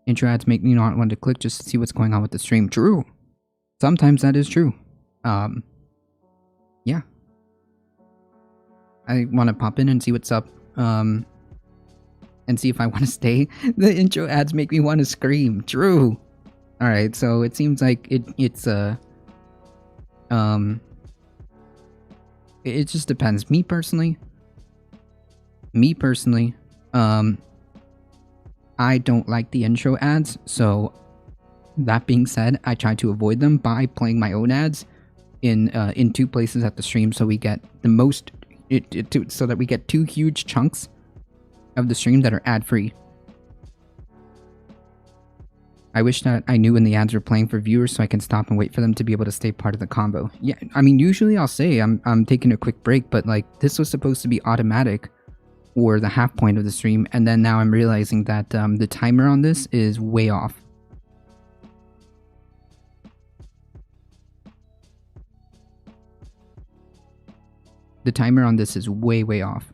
Intro ads make me not want to click just to see what's going on with the stream. True. Sometimes that is true. Yeah. I want to pop in and see what's up. And see if I want to stay. The intro ads make me want to scream. True. Alright, so it seems like it's It just depends. Me personally, I don't like the intro ads, so that being said, I try to avoid them by playing my own ads in two places at the stream, so we get the most so that we get two huge chunks of the stream that are ad free. I wish that I knew when the ads were playing for viewers so I can stop and wait for them to be able to stay part of the combo. Yeah, I mean, usually I'll say I'm taking a quick break, but like this was supposed to be automatic or the half point of the stream, and then now I'm realizing that the timer on this is way off. The timer on this is way off.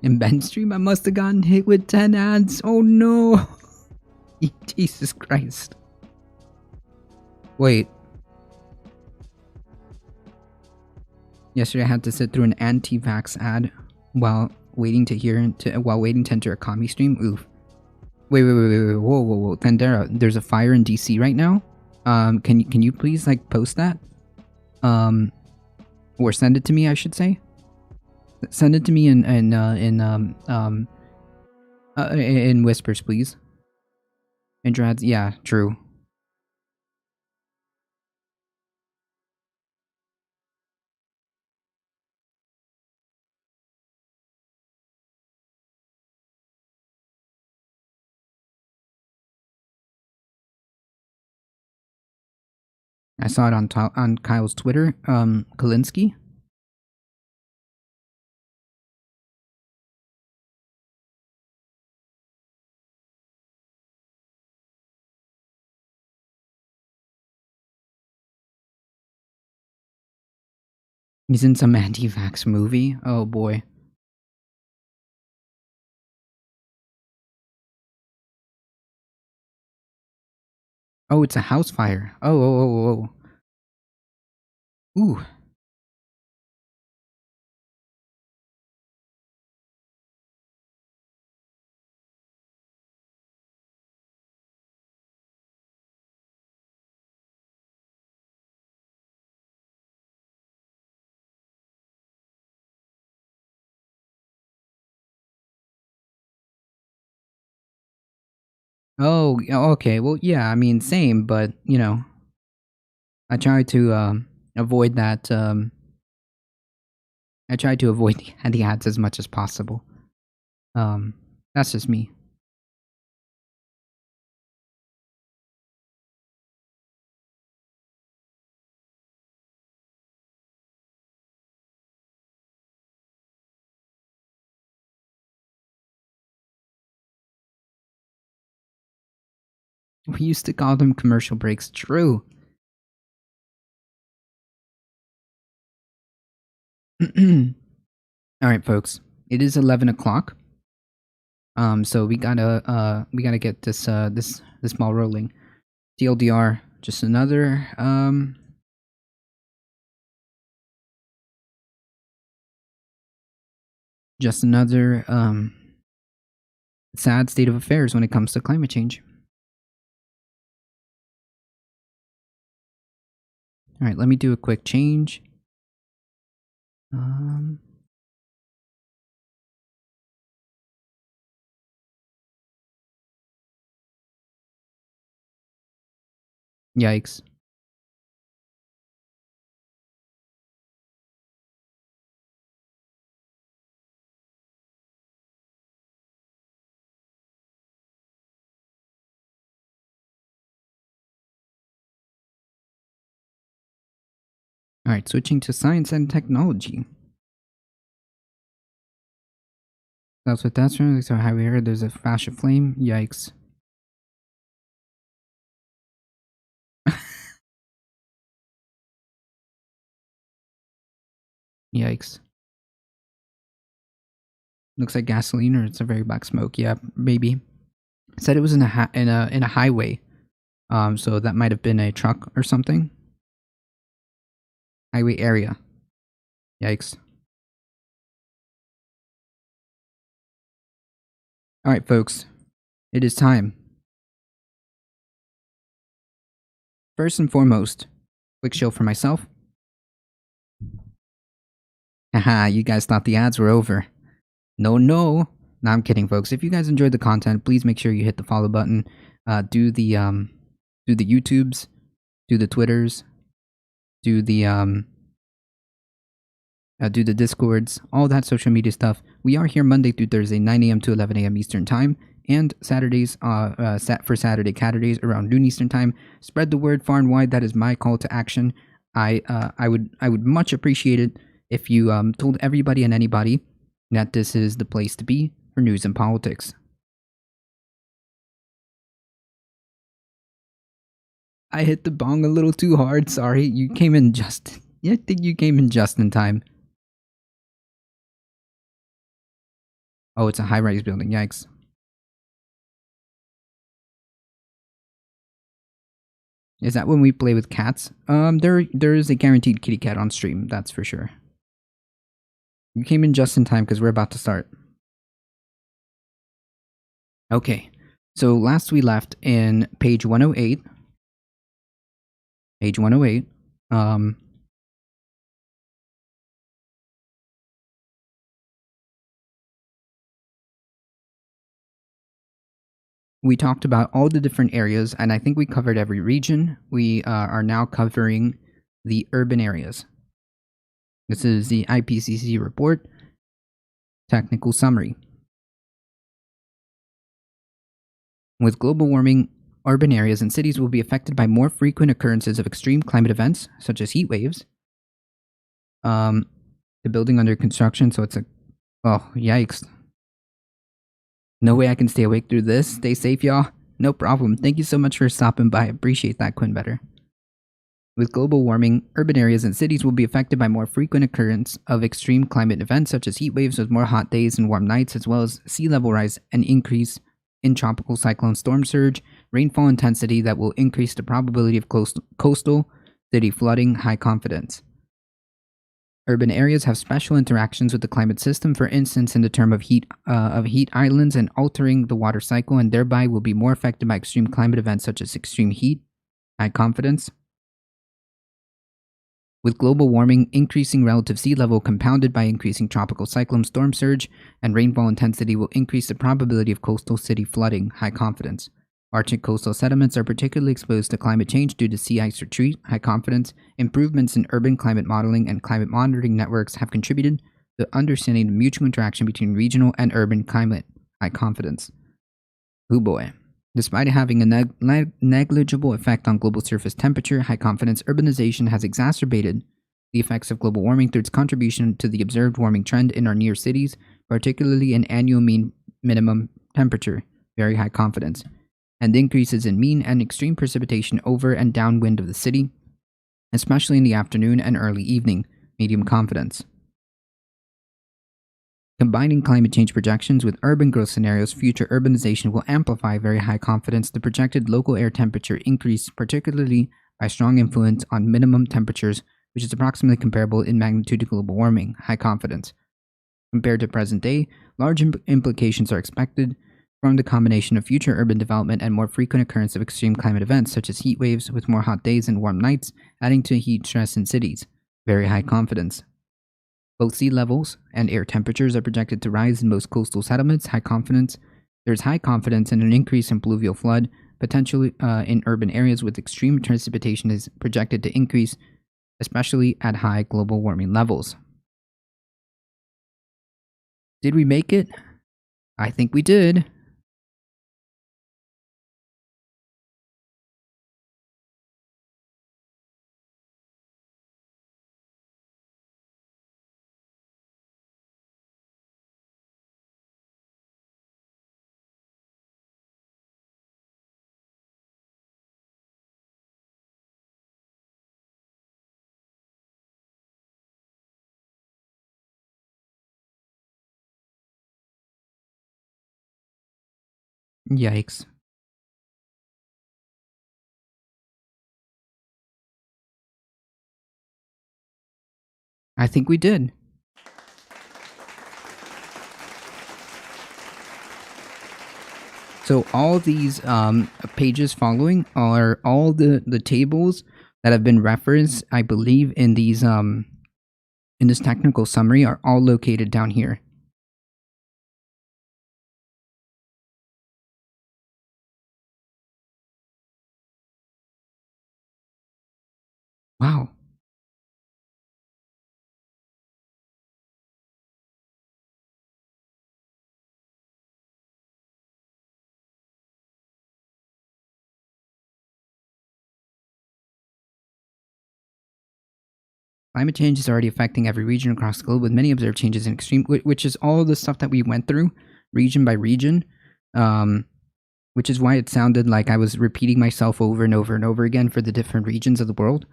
In Ben's stream, I must have gotten hit with 10 ads. Oh no! Jesus Christ. Wait. Yesterday I had to sit through an anti-vax ad while waiting to enter a commie stream. Oof. Wait. Whoa. Thandera, there's a fire in DC right now. Can you please like post that? Or send it to me, I should say. Send it to me in whispers, please. Indrads, yeah, true. I saw it on Kyle's Twitter. Kalinsky. He's in some anti-vax movie. Oh boy. Oh, it's a house fire. Oh. Ooh. Oh, okay. Well, yeah, I mean, same, but, you know, I try to avoid that. I try to avoid the ads as much as possible. That's just me. We used to call them commercial breaks. True. All right, folks. It is 11 o'clock. So we gotta get this ball rolling. TLDR, just another sad state of affairs when it comes to climate change. All right, let me do a quick change. Yikes. All right, switching to science and technology. That's what that's from. So have we heard there's a flash of flame? Yikes. Yikes. Looks like gasoline or it's a very black smoke. Yeah, maybe. It said it was in a highway. So that might have been a truck or something. Highway area. Yikes. All right, folks. It is time. First and foremost, quick show for myself. Haha, you guys thought the ads were over. No, no. No, I'm kidding, folks. If you guys enjoyed the content, please make sure you hit the follow button. Do the YouTubes, do the Twitters, do the Discords, all that social media stuff. We are here Monday through Thursday, 9 a.m. to 11 a.m. Eastern Time, and Saturdays, for Saturday Catterdays around noon Eastern Time. Spread the word far and wide. That is my call to action. I would much appreciate it if you told everybody and anybody that this is the place to be for news and politics. I hit the bong a little too hard. Sorry, you came in just. I think you came in just in time. Oh, it's a high-rise building. Yikes. Is that when we play with cats? There is a guaranteed kitty cat on stream. That's for sure. You came in just in time because we're about to start. Okay, so last we left in page 108. Page 108. We talked about all the different areas, and I think we covered every region. We are now covering the urban areas. This is the IPCC report, technical summary. With global warming, urban areas and cities will be affected by more frequent occurrences of extreme climate events, such as heat waves. The building under construction, so it's a... Oh, yikes. No way I can stay awake through this. Stay safe, y'all. No problem. Thank you so much for stopping by. Appreciate that, Quinn Better. With global warming, urban areas and cities will be affected by more frequent occurrence of extreme climate events such as heat waves with more hot days and warm nights, as well as sea level rise and increase in tropical cyclone storm surge, rainfall intensity that will increase the probability of coastal city flooding, high confidence. Urban areas have special interactions with the climate system, for instance, in the term of heat islands and altering the water cycle, and thereby will be more affected by extreme climate events such as extreme heat, high confidence. With global warming, increasing relative sea level compounded by increasing tropical cyclone storm surge and rainfall intensity will increase the probability of coastal city flooding, high confidence. Arctic coastal sediments are particularly exposed to climate change due to sea ice retreat, high confidence. Improvements in urban climate modeling and climate monitoring networks have contributed to understanding the mutual interaction between regional and urban climate, high confidence. Oh boy. Despite having a negligible effect on global surface temperature, high confidence urbanization has exacerbated the effects of global warming through its contribution to the observed warming trend in our near cities, particularly in annual mean minimum temperature, very high confidence, and increases in mean and extreme precipitation over and downwind of the city, especially in the afternoon and early evening, medium confidence. Combining climate change projections with urban growth scenarios, future urbanization will amplify very high confidence the projected local air temperature increase, particularly by strong influence on minimum temperatures, which is approximately comparable in magnitude to global warming, high confidence. Compared to present day, large implications are expected from the combination of future urban development and more frequent occurrence of extreme climate events such as heat waves with more hot days and warm nights, adding to heat stress in cities, very high confidence. Both sea levels and air temperatures are projected to rise in most coastal settlements, high confidence. There's high confidence in an increase in pluvial flood, potentially in urban areas with extreme precipitation is projected to increase, especially at high global warming levels. Did we make it? I think we did. Yikes. I think we did. So all these pages following are all the tables that have been referenced, I believe, in these in this technical summary are all located down here. Wow. Climate change is already affecting every region across the globe, with many observed changes in extreme, which is all the stuff that we went through, region by region, which is why it sounded like I was repeating myself over and over and over again for the different regions of the world.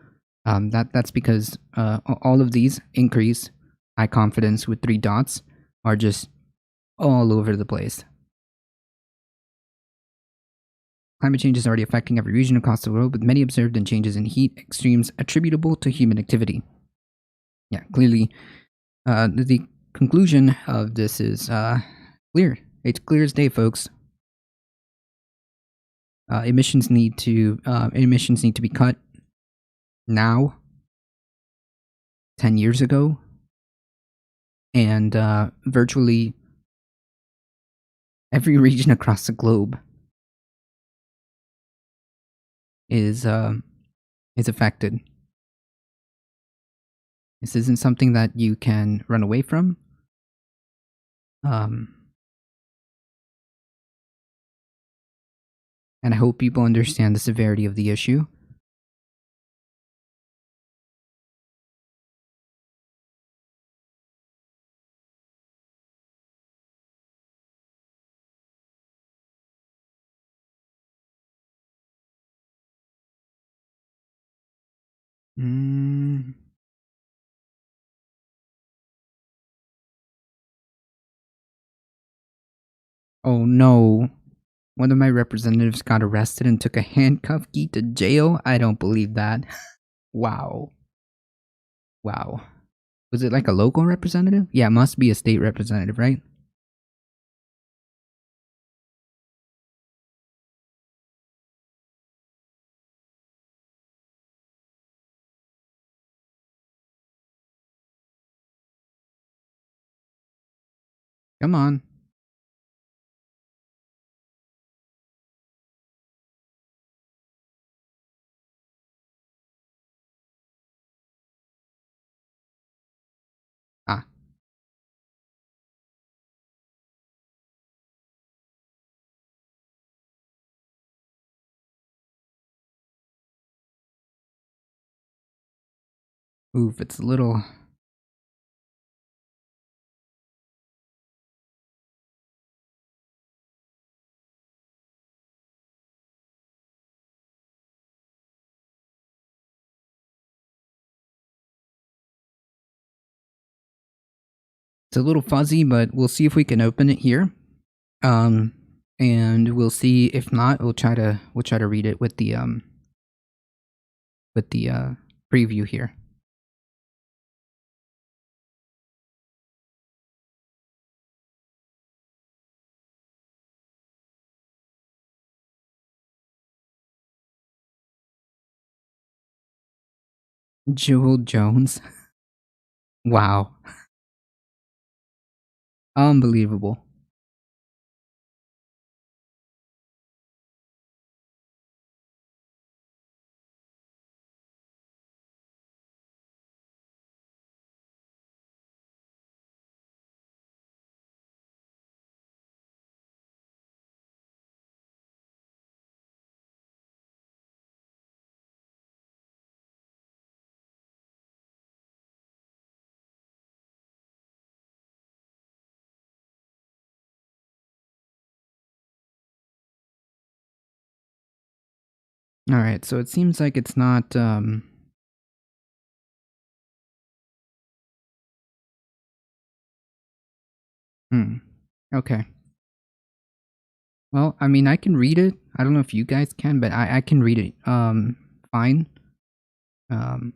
That's because all of these increase high confidence with 3 dots are just all over the place. Climate change is already affecting every region across the world, with many observed and changes in heat extremes attributable to human activity. Yeah, clearly, the conclusion of this is clear. It's clear as day, folks. Emissions need to be cut now, 10 years ago, and virtually every region across the globe is affected. This isn't something that you can run away from. And I hope people understand the severity of the issue. Oh no. One of my representatives got arrested and took a handcuff key to jail? I don't believe that. Wow. Wow. Was it like a local representative? Yeah, it must be a state representative, right? Come on. Ah. Oof, it's a little... It's a little fuzzy, but we'll see if we can open it here. And we'll see. If not, we'll try to read it with the preview here. Jewel Jones. Wow. Unbelievable. Alright, so it seems like it's not, Okay. Well, I mean, I can read it. I don't know if you guys can, but I can read it. Fine. Um,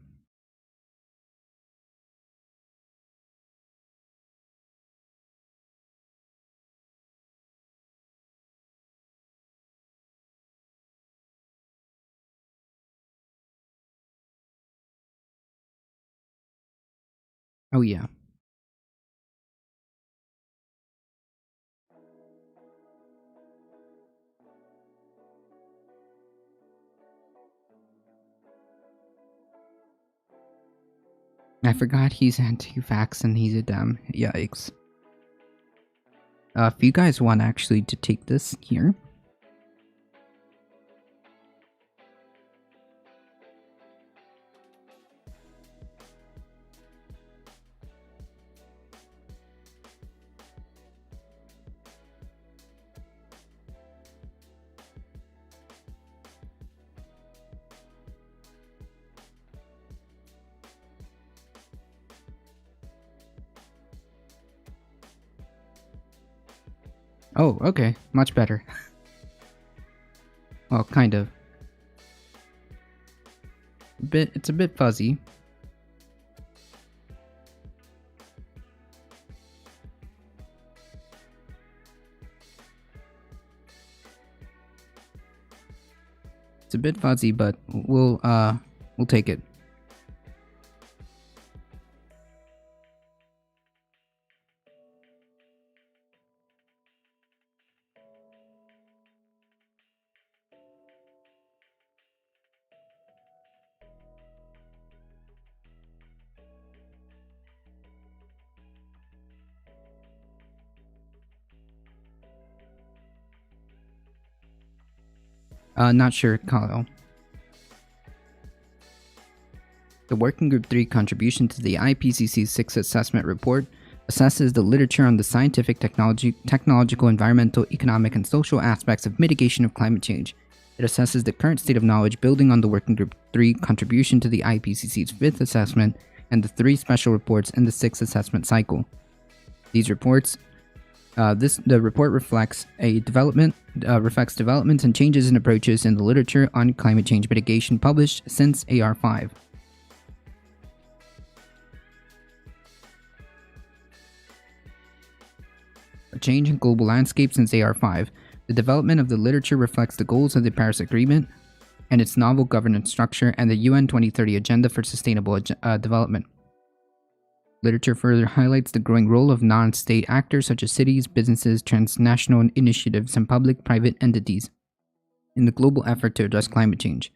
oh yeah. I forgot he's anti-vax and he's a Dem. Yikes. If you guys want actually to take this here. Oh, okay. Much better. Well, kind of. It's a bit fuzzy. It's a bit fuzzy, but we'll take it. Not sure, Kyle. The Working Group 3 contribution to the IPCC 6th Assessment Report assesses the literature on the scientific, technological, environmental, economic, and social aspects of mitigation of climate change. It assesses the current state of knowledge building on the Working Group 3 contribution to the IPCC's 5th assessment and the 3 special reports in the 6th assessment cycle. These reports the report reflects developments and changes in approaches in the literature on climate change mitigation published since AR5. A change in global landscape since AR5. The development of the literature reflects the goals of the Paris Agreement and its novel governance structure and the UN 2030 Agenda for Sustainable Development. Literature further highlights the growing role of non-state actors such as cities, businesses, transnational initiatives, and public-private entities in the global effort to address climate change.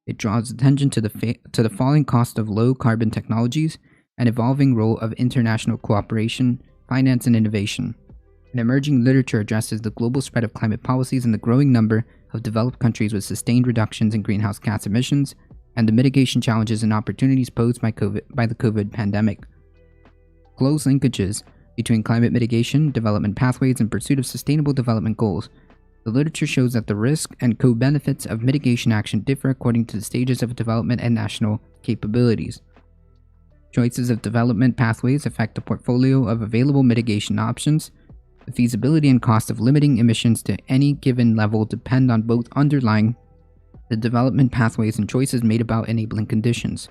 It draws attention to the falling cost of low-carbon technologies and evolving role of international cooperation, finance, and innovation. An emerging literature addresses the global spread of climate policies and the growing number of developed countries with sustained reductions in greenhouse gas emissions and the mitigation challenges and opportunities posed by the COVID pandemic. Close linkages between climate mitigation, development pathways, and pursuit of sustainable development goals. The literature shows that the risk and co-benefits of mitigation action differ according to the stages of development and national capabilities. Choices of development pathways affect the portfolio of available mitigation options. The feasibility and cost of limiting emissions to any given level depend on both underlying the development pathways and choices made about enabling conditions.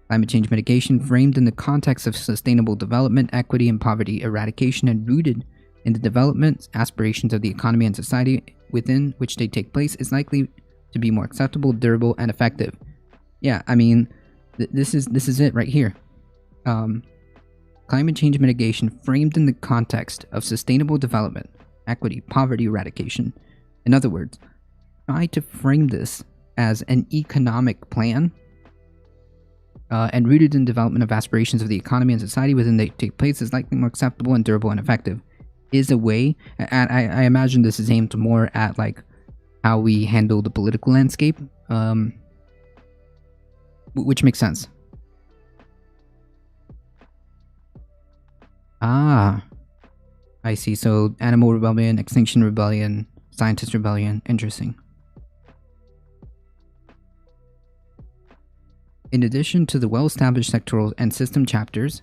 Climate change mitigation framed in the context of sustainable development, equity, and poverty eradication and rooted in the development aspirations of the economy and society within which they take place is likely to be more acceptable, durable, and effective. Yeah, I mean, this is it right here. Climate change mitigation framed in the context of sustainable development, equity, poverty eradication. In other words, try to frame this as an economic plan and rooted in development of aspirations of the economy and society within they take place is likely more acceptable and durable and effective. Is a way, and I imagine this is aimed more at like how we handle the political landscape, which makes sense. Ah, I see. So animal rebellion, extinction rebellion, scientist rebellion. Interesting. In addition to the well-established sectoral and system chapters,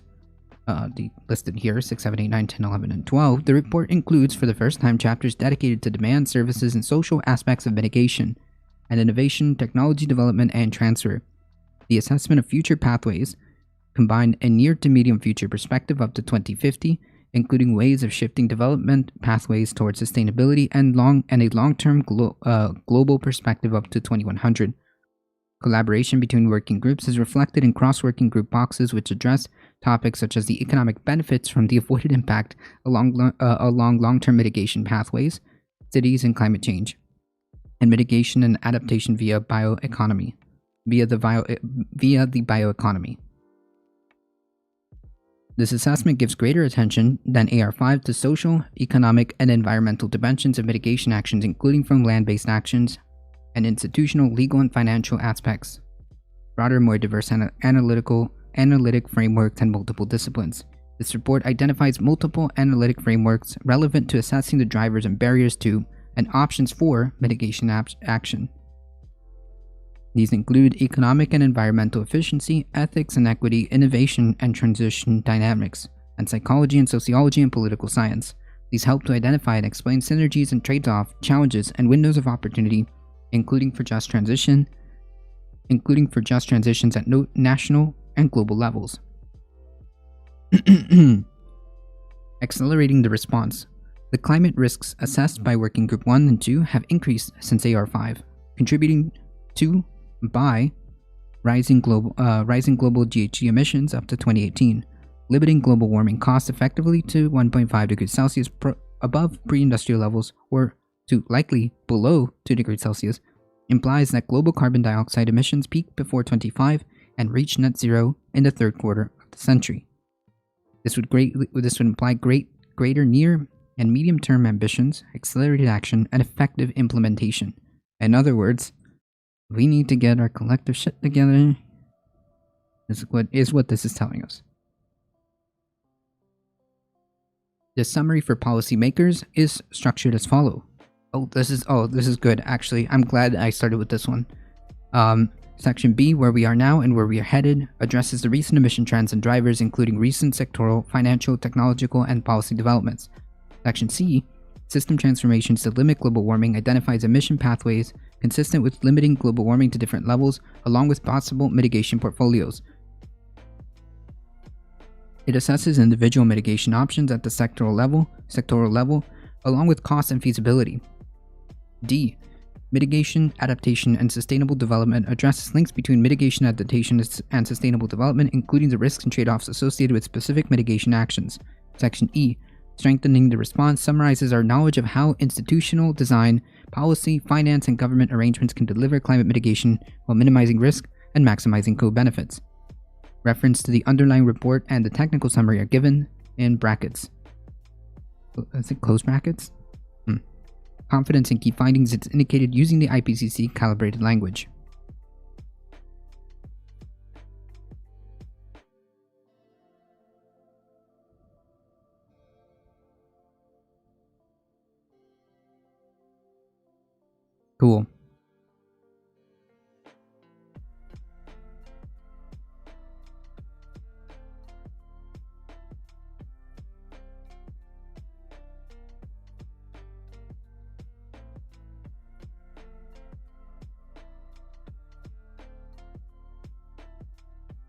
listed here, 6, 7, 8, 9, 10, 11, and 12, the report includes for the first time chapters dedicated to demand, services, and social aspects of mitigation, and innovation, technology development, and transfer. The assessment of future pathways combine a near to medium future perspective up to 2050, including ways of shifting development pathways towards sustainability and a long-term global perspective up to 2100. Collaboration between working groups is reflected in cross-working group boxes which address topics such as the economic benefits from the avoided impact along long-term mitigation pathways, cities, and climate change, and mitigation and adaptation via the bioeconomy. This assessment gives greater attention than AR5 to social, economic, and environmental dimensions of mitigation actions, including from land-based actions and institutional, legal, and financial aspects. Broader, more diverse analytic frameworks and multiple disciplines. This report identifies multiple analytic frameworks relevant to assessing the drivers and barriers to and options for mitigation action. These include economic and environmental efficiency, ethics and equity, innovation and transition dynamics, and psychology and sociology and political science. These help to identify and explain synergies and trade-off, challenges, and windows of opportunity, including for just transitions at national and global levels. Accelerating the response. The climate risks assessed by Working Group 1 and 2 have increased since AR5, contributing to by rising global GHG emissions up to 2018, limiting global warming costs effectively to 1.5 degrees Celsius above pre-industrial levels or to likely below 2 degrees Celsius, implies that global carbon dioxide emissions peak before 2025 and reach net zero in the third quarter of the century. This would imply greater near and medium-term ambitions, accelerated action, and effective implementation. In other words, we need to get our collective shit together. This is what this is telling us. The summary for policymakers is structured as follows. This is good. Actually, I'm glad I started with this one. Section B, where we are now and where we are headed, addresses the recent emission trends and drivers, including recent sectoral, financial, technological, and policy developments. Section C, system transformations to limit global warming, identifies emission pathways consistent with limiting global warming to different levels, along with possible mitigation portfolios. It assesses individual mitigation options at the sectoral level, along with cost and feasibility. D. Mitigation, adaptation, and sustainable development addresses links between mitigation, adaptation, and sustainable development, including the risks and trade-offs associated with specific mitigation actions. Section E. Strengthening the response summarizes our knowledge of how institutional design, policy, finance, and government arrangements can deliver climate mitigation while minimizing risk and maximizing co-benefits. Reference to the underlying report and the technical summary are given in brackets. Is it close brackets? Confidence in key findings is indicated using the IPCC calibrated language. Cool.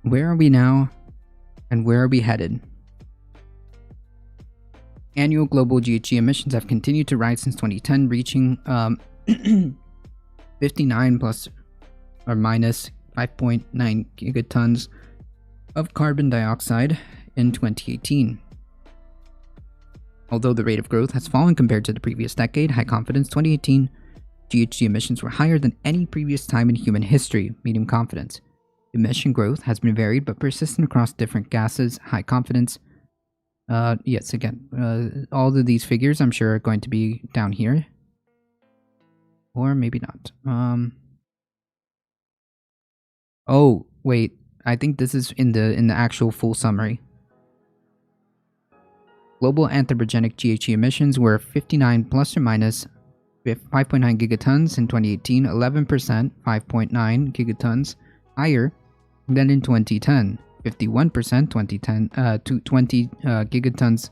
Where are we now, and where are we headed? Annual global GHG emissions have continued to rise since 2010, reaching 59 plus or minus 5.9 gigatons of carbon dioxide in 2018. Although the rate of growth has fallen compared to the previous decade, high confidence 2018 GHG emissions were higher than any previous time in human history, medium confidence. Emission growth has been varied but persistent across different gases, high confidence. Yes, again, all of these figures I'm sure are going to be down here. Or maybe not. Oh, wait. I think this is in the actual full summary. Global anthropogenic GHG emissions were 59 plus or minus 5.9 gigatons in 2018, 11%, 5.9 gigatons higher than in 2010, 51% 2010 to 20 gigatons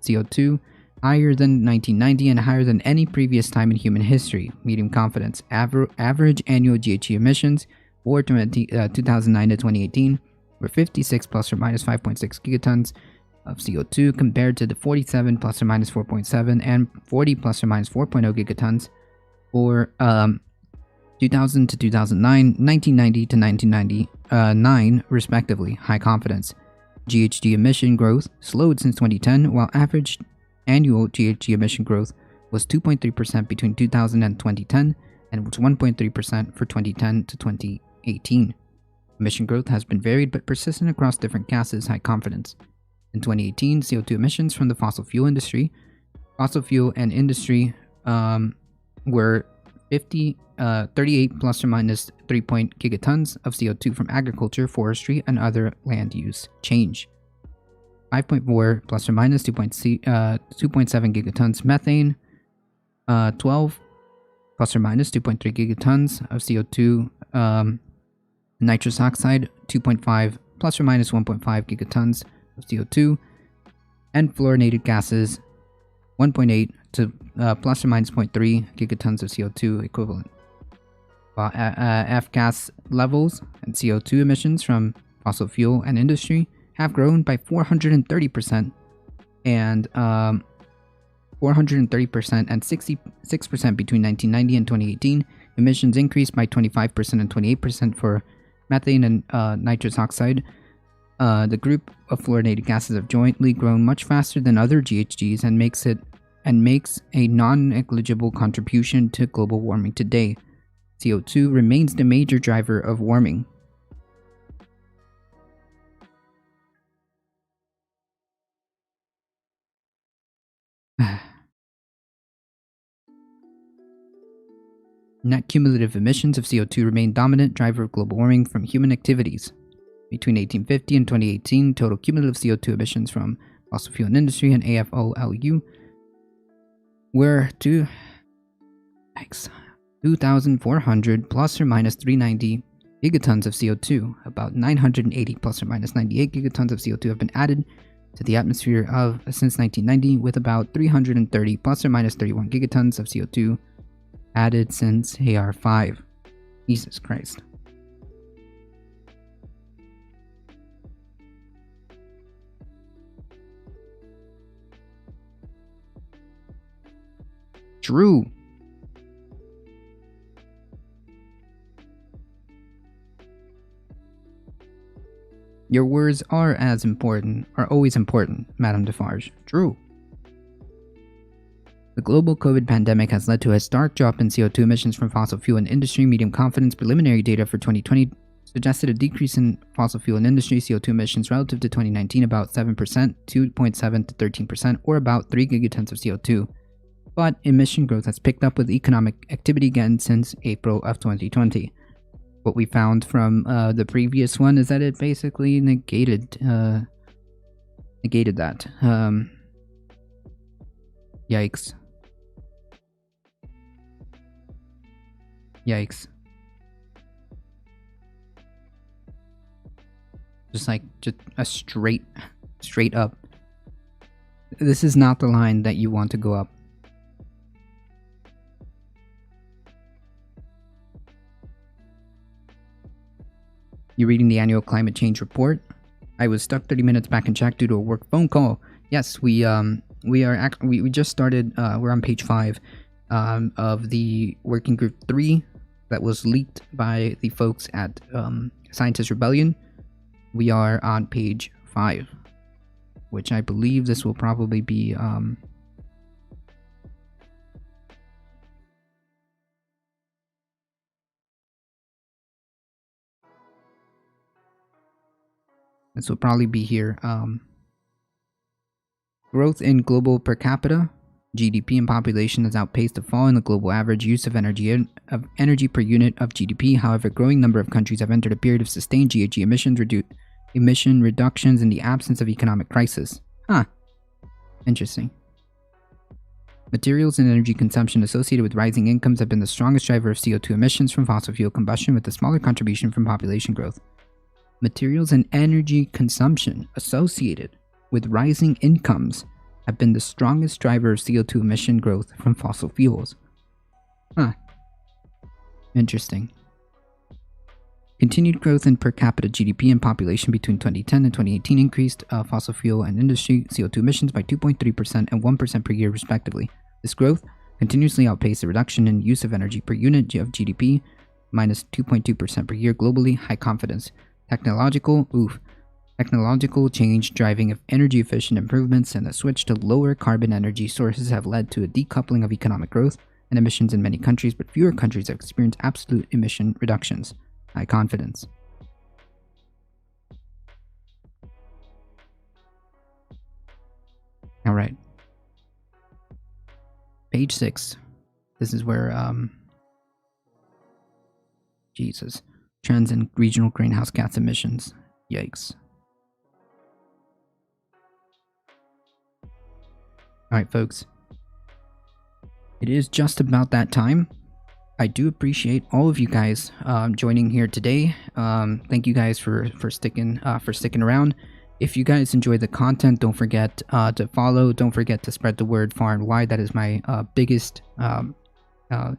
CO2, higher than 1990 and higher than any previous time in human history. Medium confidence. Average annual GHG emissions for 2009 to 2018 were 56 plus or minus 5.6 gigatons of CO2 compared to the 47 plus or minus 4.7 and 40 plus or minus 4.0 gigatons for 2000 to 2009, 1990 to 1999, respectively. High confidence. GHG emission growth slowed since 2010, while average annual GHG emission growth was 2.3% between 2000 and 2010, and was 1.3% for 2010 to 2018. Emission growth has been varied but persistent across different gases. High confidence. In 2018, CO2 emissions from the fossil fuel and industry were 38 plus or minus 3 gigatons of CO2 from agriculture, forestry, and other land use change. 5.4 plus or minus 2.7 gigatons methane, 12 plus or minus 2.3 gigatons of CO2 nitrous oxide, 2.5 plus or minus 1.5 gigatons of CO2, and fluorinated gases, 1.8 to plus or minus 0.3 gigatons of CO2 equivalent. While F-gas levels and CO2 emissions from fossil fuel and industry have grown by 430% and 66% between 1990 and 2018, emissions increased by 25% and 28% for methane and nitrous oxide. The group of fluorinated gases have jointly grown much faster than other GHGs and makes a non-negligible contribution to global warming today. CO2 remains the major driver of warming. Net cumulative emissions of CO2 remain dominant driver of global warming from human activities. Between 1850 and 2018, total cumulative CO2 emissions from fossil fuel and industry and AFOLU were 2,400 plus or minus 390 gigatons of CO2. About 980 plus or minus 98 gigatons of CO2 have been added to the atmosphere since 1990, with about 330 plus or minus 31 gigatons of CO2 added since AR5. Jesus Christ. True. Your words are always important, Madame Defarge. True. The global COVID pandemic has led to a stark drop in CO2 emissions from fossil fuel and industry. Medium confidence preliminary data for 2020 suggested a decrease in fossil fuel and industry CO2 emissions relative to 2019, about 7%, 2.7 to 13%, or about 3 gigatons of CO2. But emission growth has picked up with economic activity again since April of 2020. What we found from the previous one is that it basically negated that. Yikes. Yikes. Just a straight up. This is not the line that you want to go up. You're reading the annual climate change report. I was stuck 30 minutes back in check due to a work phone call. Yes, we just started. We're on page 5 of the working group 3 that was leaked by the folks at Scientist Rebellion. We are on page 5, which I believe this will probably be this will probably be here. Growth in global per capita GDP and population has outpaced the fall in the global average use of energy per unit of GDP. However, a growing number of countries have entered a period of sustained GHG emission reductions in the absence of economic crisis. Huh. Interesting. Materials and energy consumption associated with rising incomes have been the strongest driver of CO2 emissions from fossil fuel combustion, with a smaller contribution from population growth. materials and energy consumption associated with rising incomes have been the strongest driver of CO2 emission growth from fossil fuels. Huh. Interesting. Continued growth in per capita GDP and population between 2010 and 2018 increased fossil fuel and industry CO2 emissions by 2.3% and 1% per year respectively. This growth continuously outpaced the reduction in use of energy per unit of GDP, minus 2.2% per year globally. High confidence. Technological change driving of energy efficient improvements and the switch to lower carbon energy sources have led to a decoupling of economic growth and emissions in many countries, but fewer countries have experienced absolute emission reductions. High confidence. All right. Page 6. This is where, Jesus. Trends in regional greenhouse gas emissions. Yikes. Alright, folks. It is just about that time. I do appreciate all of you guys joining here today. Thank you guys for sticking around. If you guys enjoy the content, don't forget to follow. Don't forget to spread the word far and wide. That is my biggest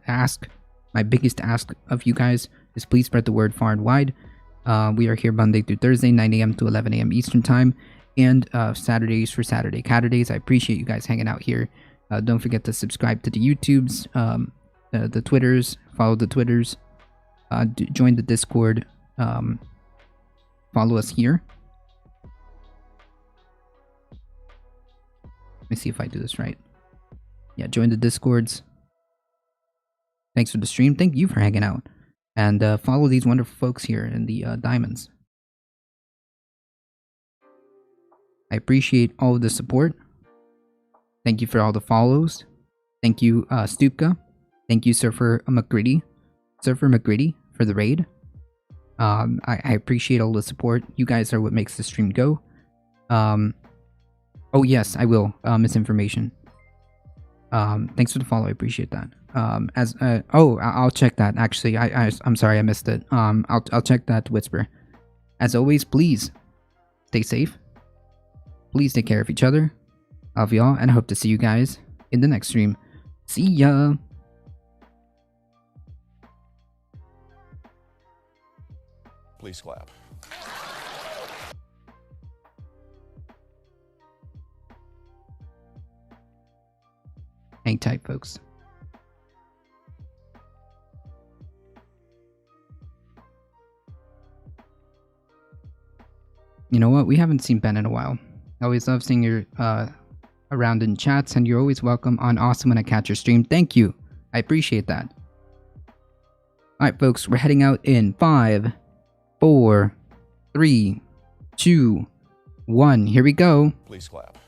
ask. My biggest ask of you guys is please spread the word far and wide. We are here Monday through Thursday, 9 a.m. to 11 a.m. Eastern Time, and Saturdays for Saturday Catterdays. I appreciate you guys hanging out here. Don't forget to subscribe to the YouTubes, the Twitters, follow the Twitters, join the Discord, follow us here. Let me see if I do this right. Yeah, join the Discords. Thanks for the stream. Thank you for hanging out. And follow these wonderful folks here in the Diamonds. I appreciate all of the support. Thank you for all the follows. Thank you, Stupka. Thank you, Surfer McGritty, for the raid. I appreciate all the support. You guys are what makes the stream go. Oh yes, I will. Misinformation. Thanks for the follow. I appreciate that. I'll check that. Actually, I'm sorry I missed it. I'll check that, Whisper. As always, please stay safe. Please take care of each other. Love y'all, and I hope to see you guys in the next stream. See ya. Please clap. Hang tight, folks. You know what? We haven't seen Ben in a while. I always love seeing you around in chats, and you're always welcome on Awesome When I Catch Your Stream. Thank you. I appreciate that. Alright, folks. We're heading out in 5, 4, 3, 2, 1. Here we go. Please clap.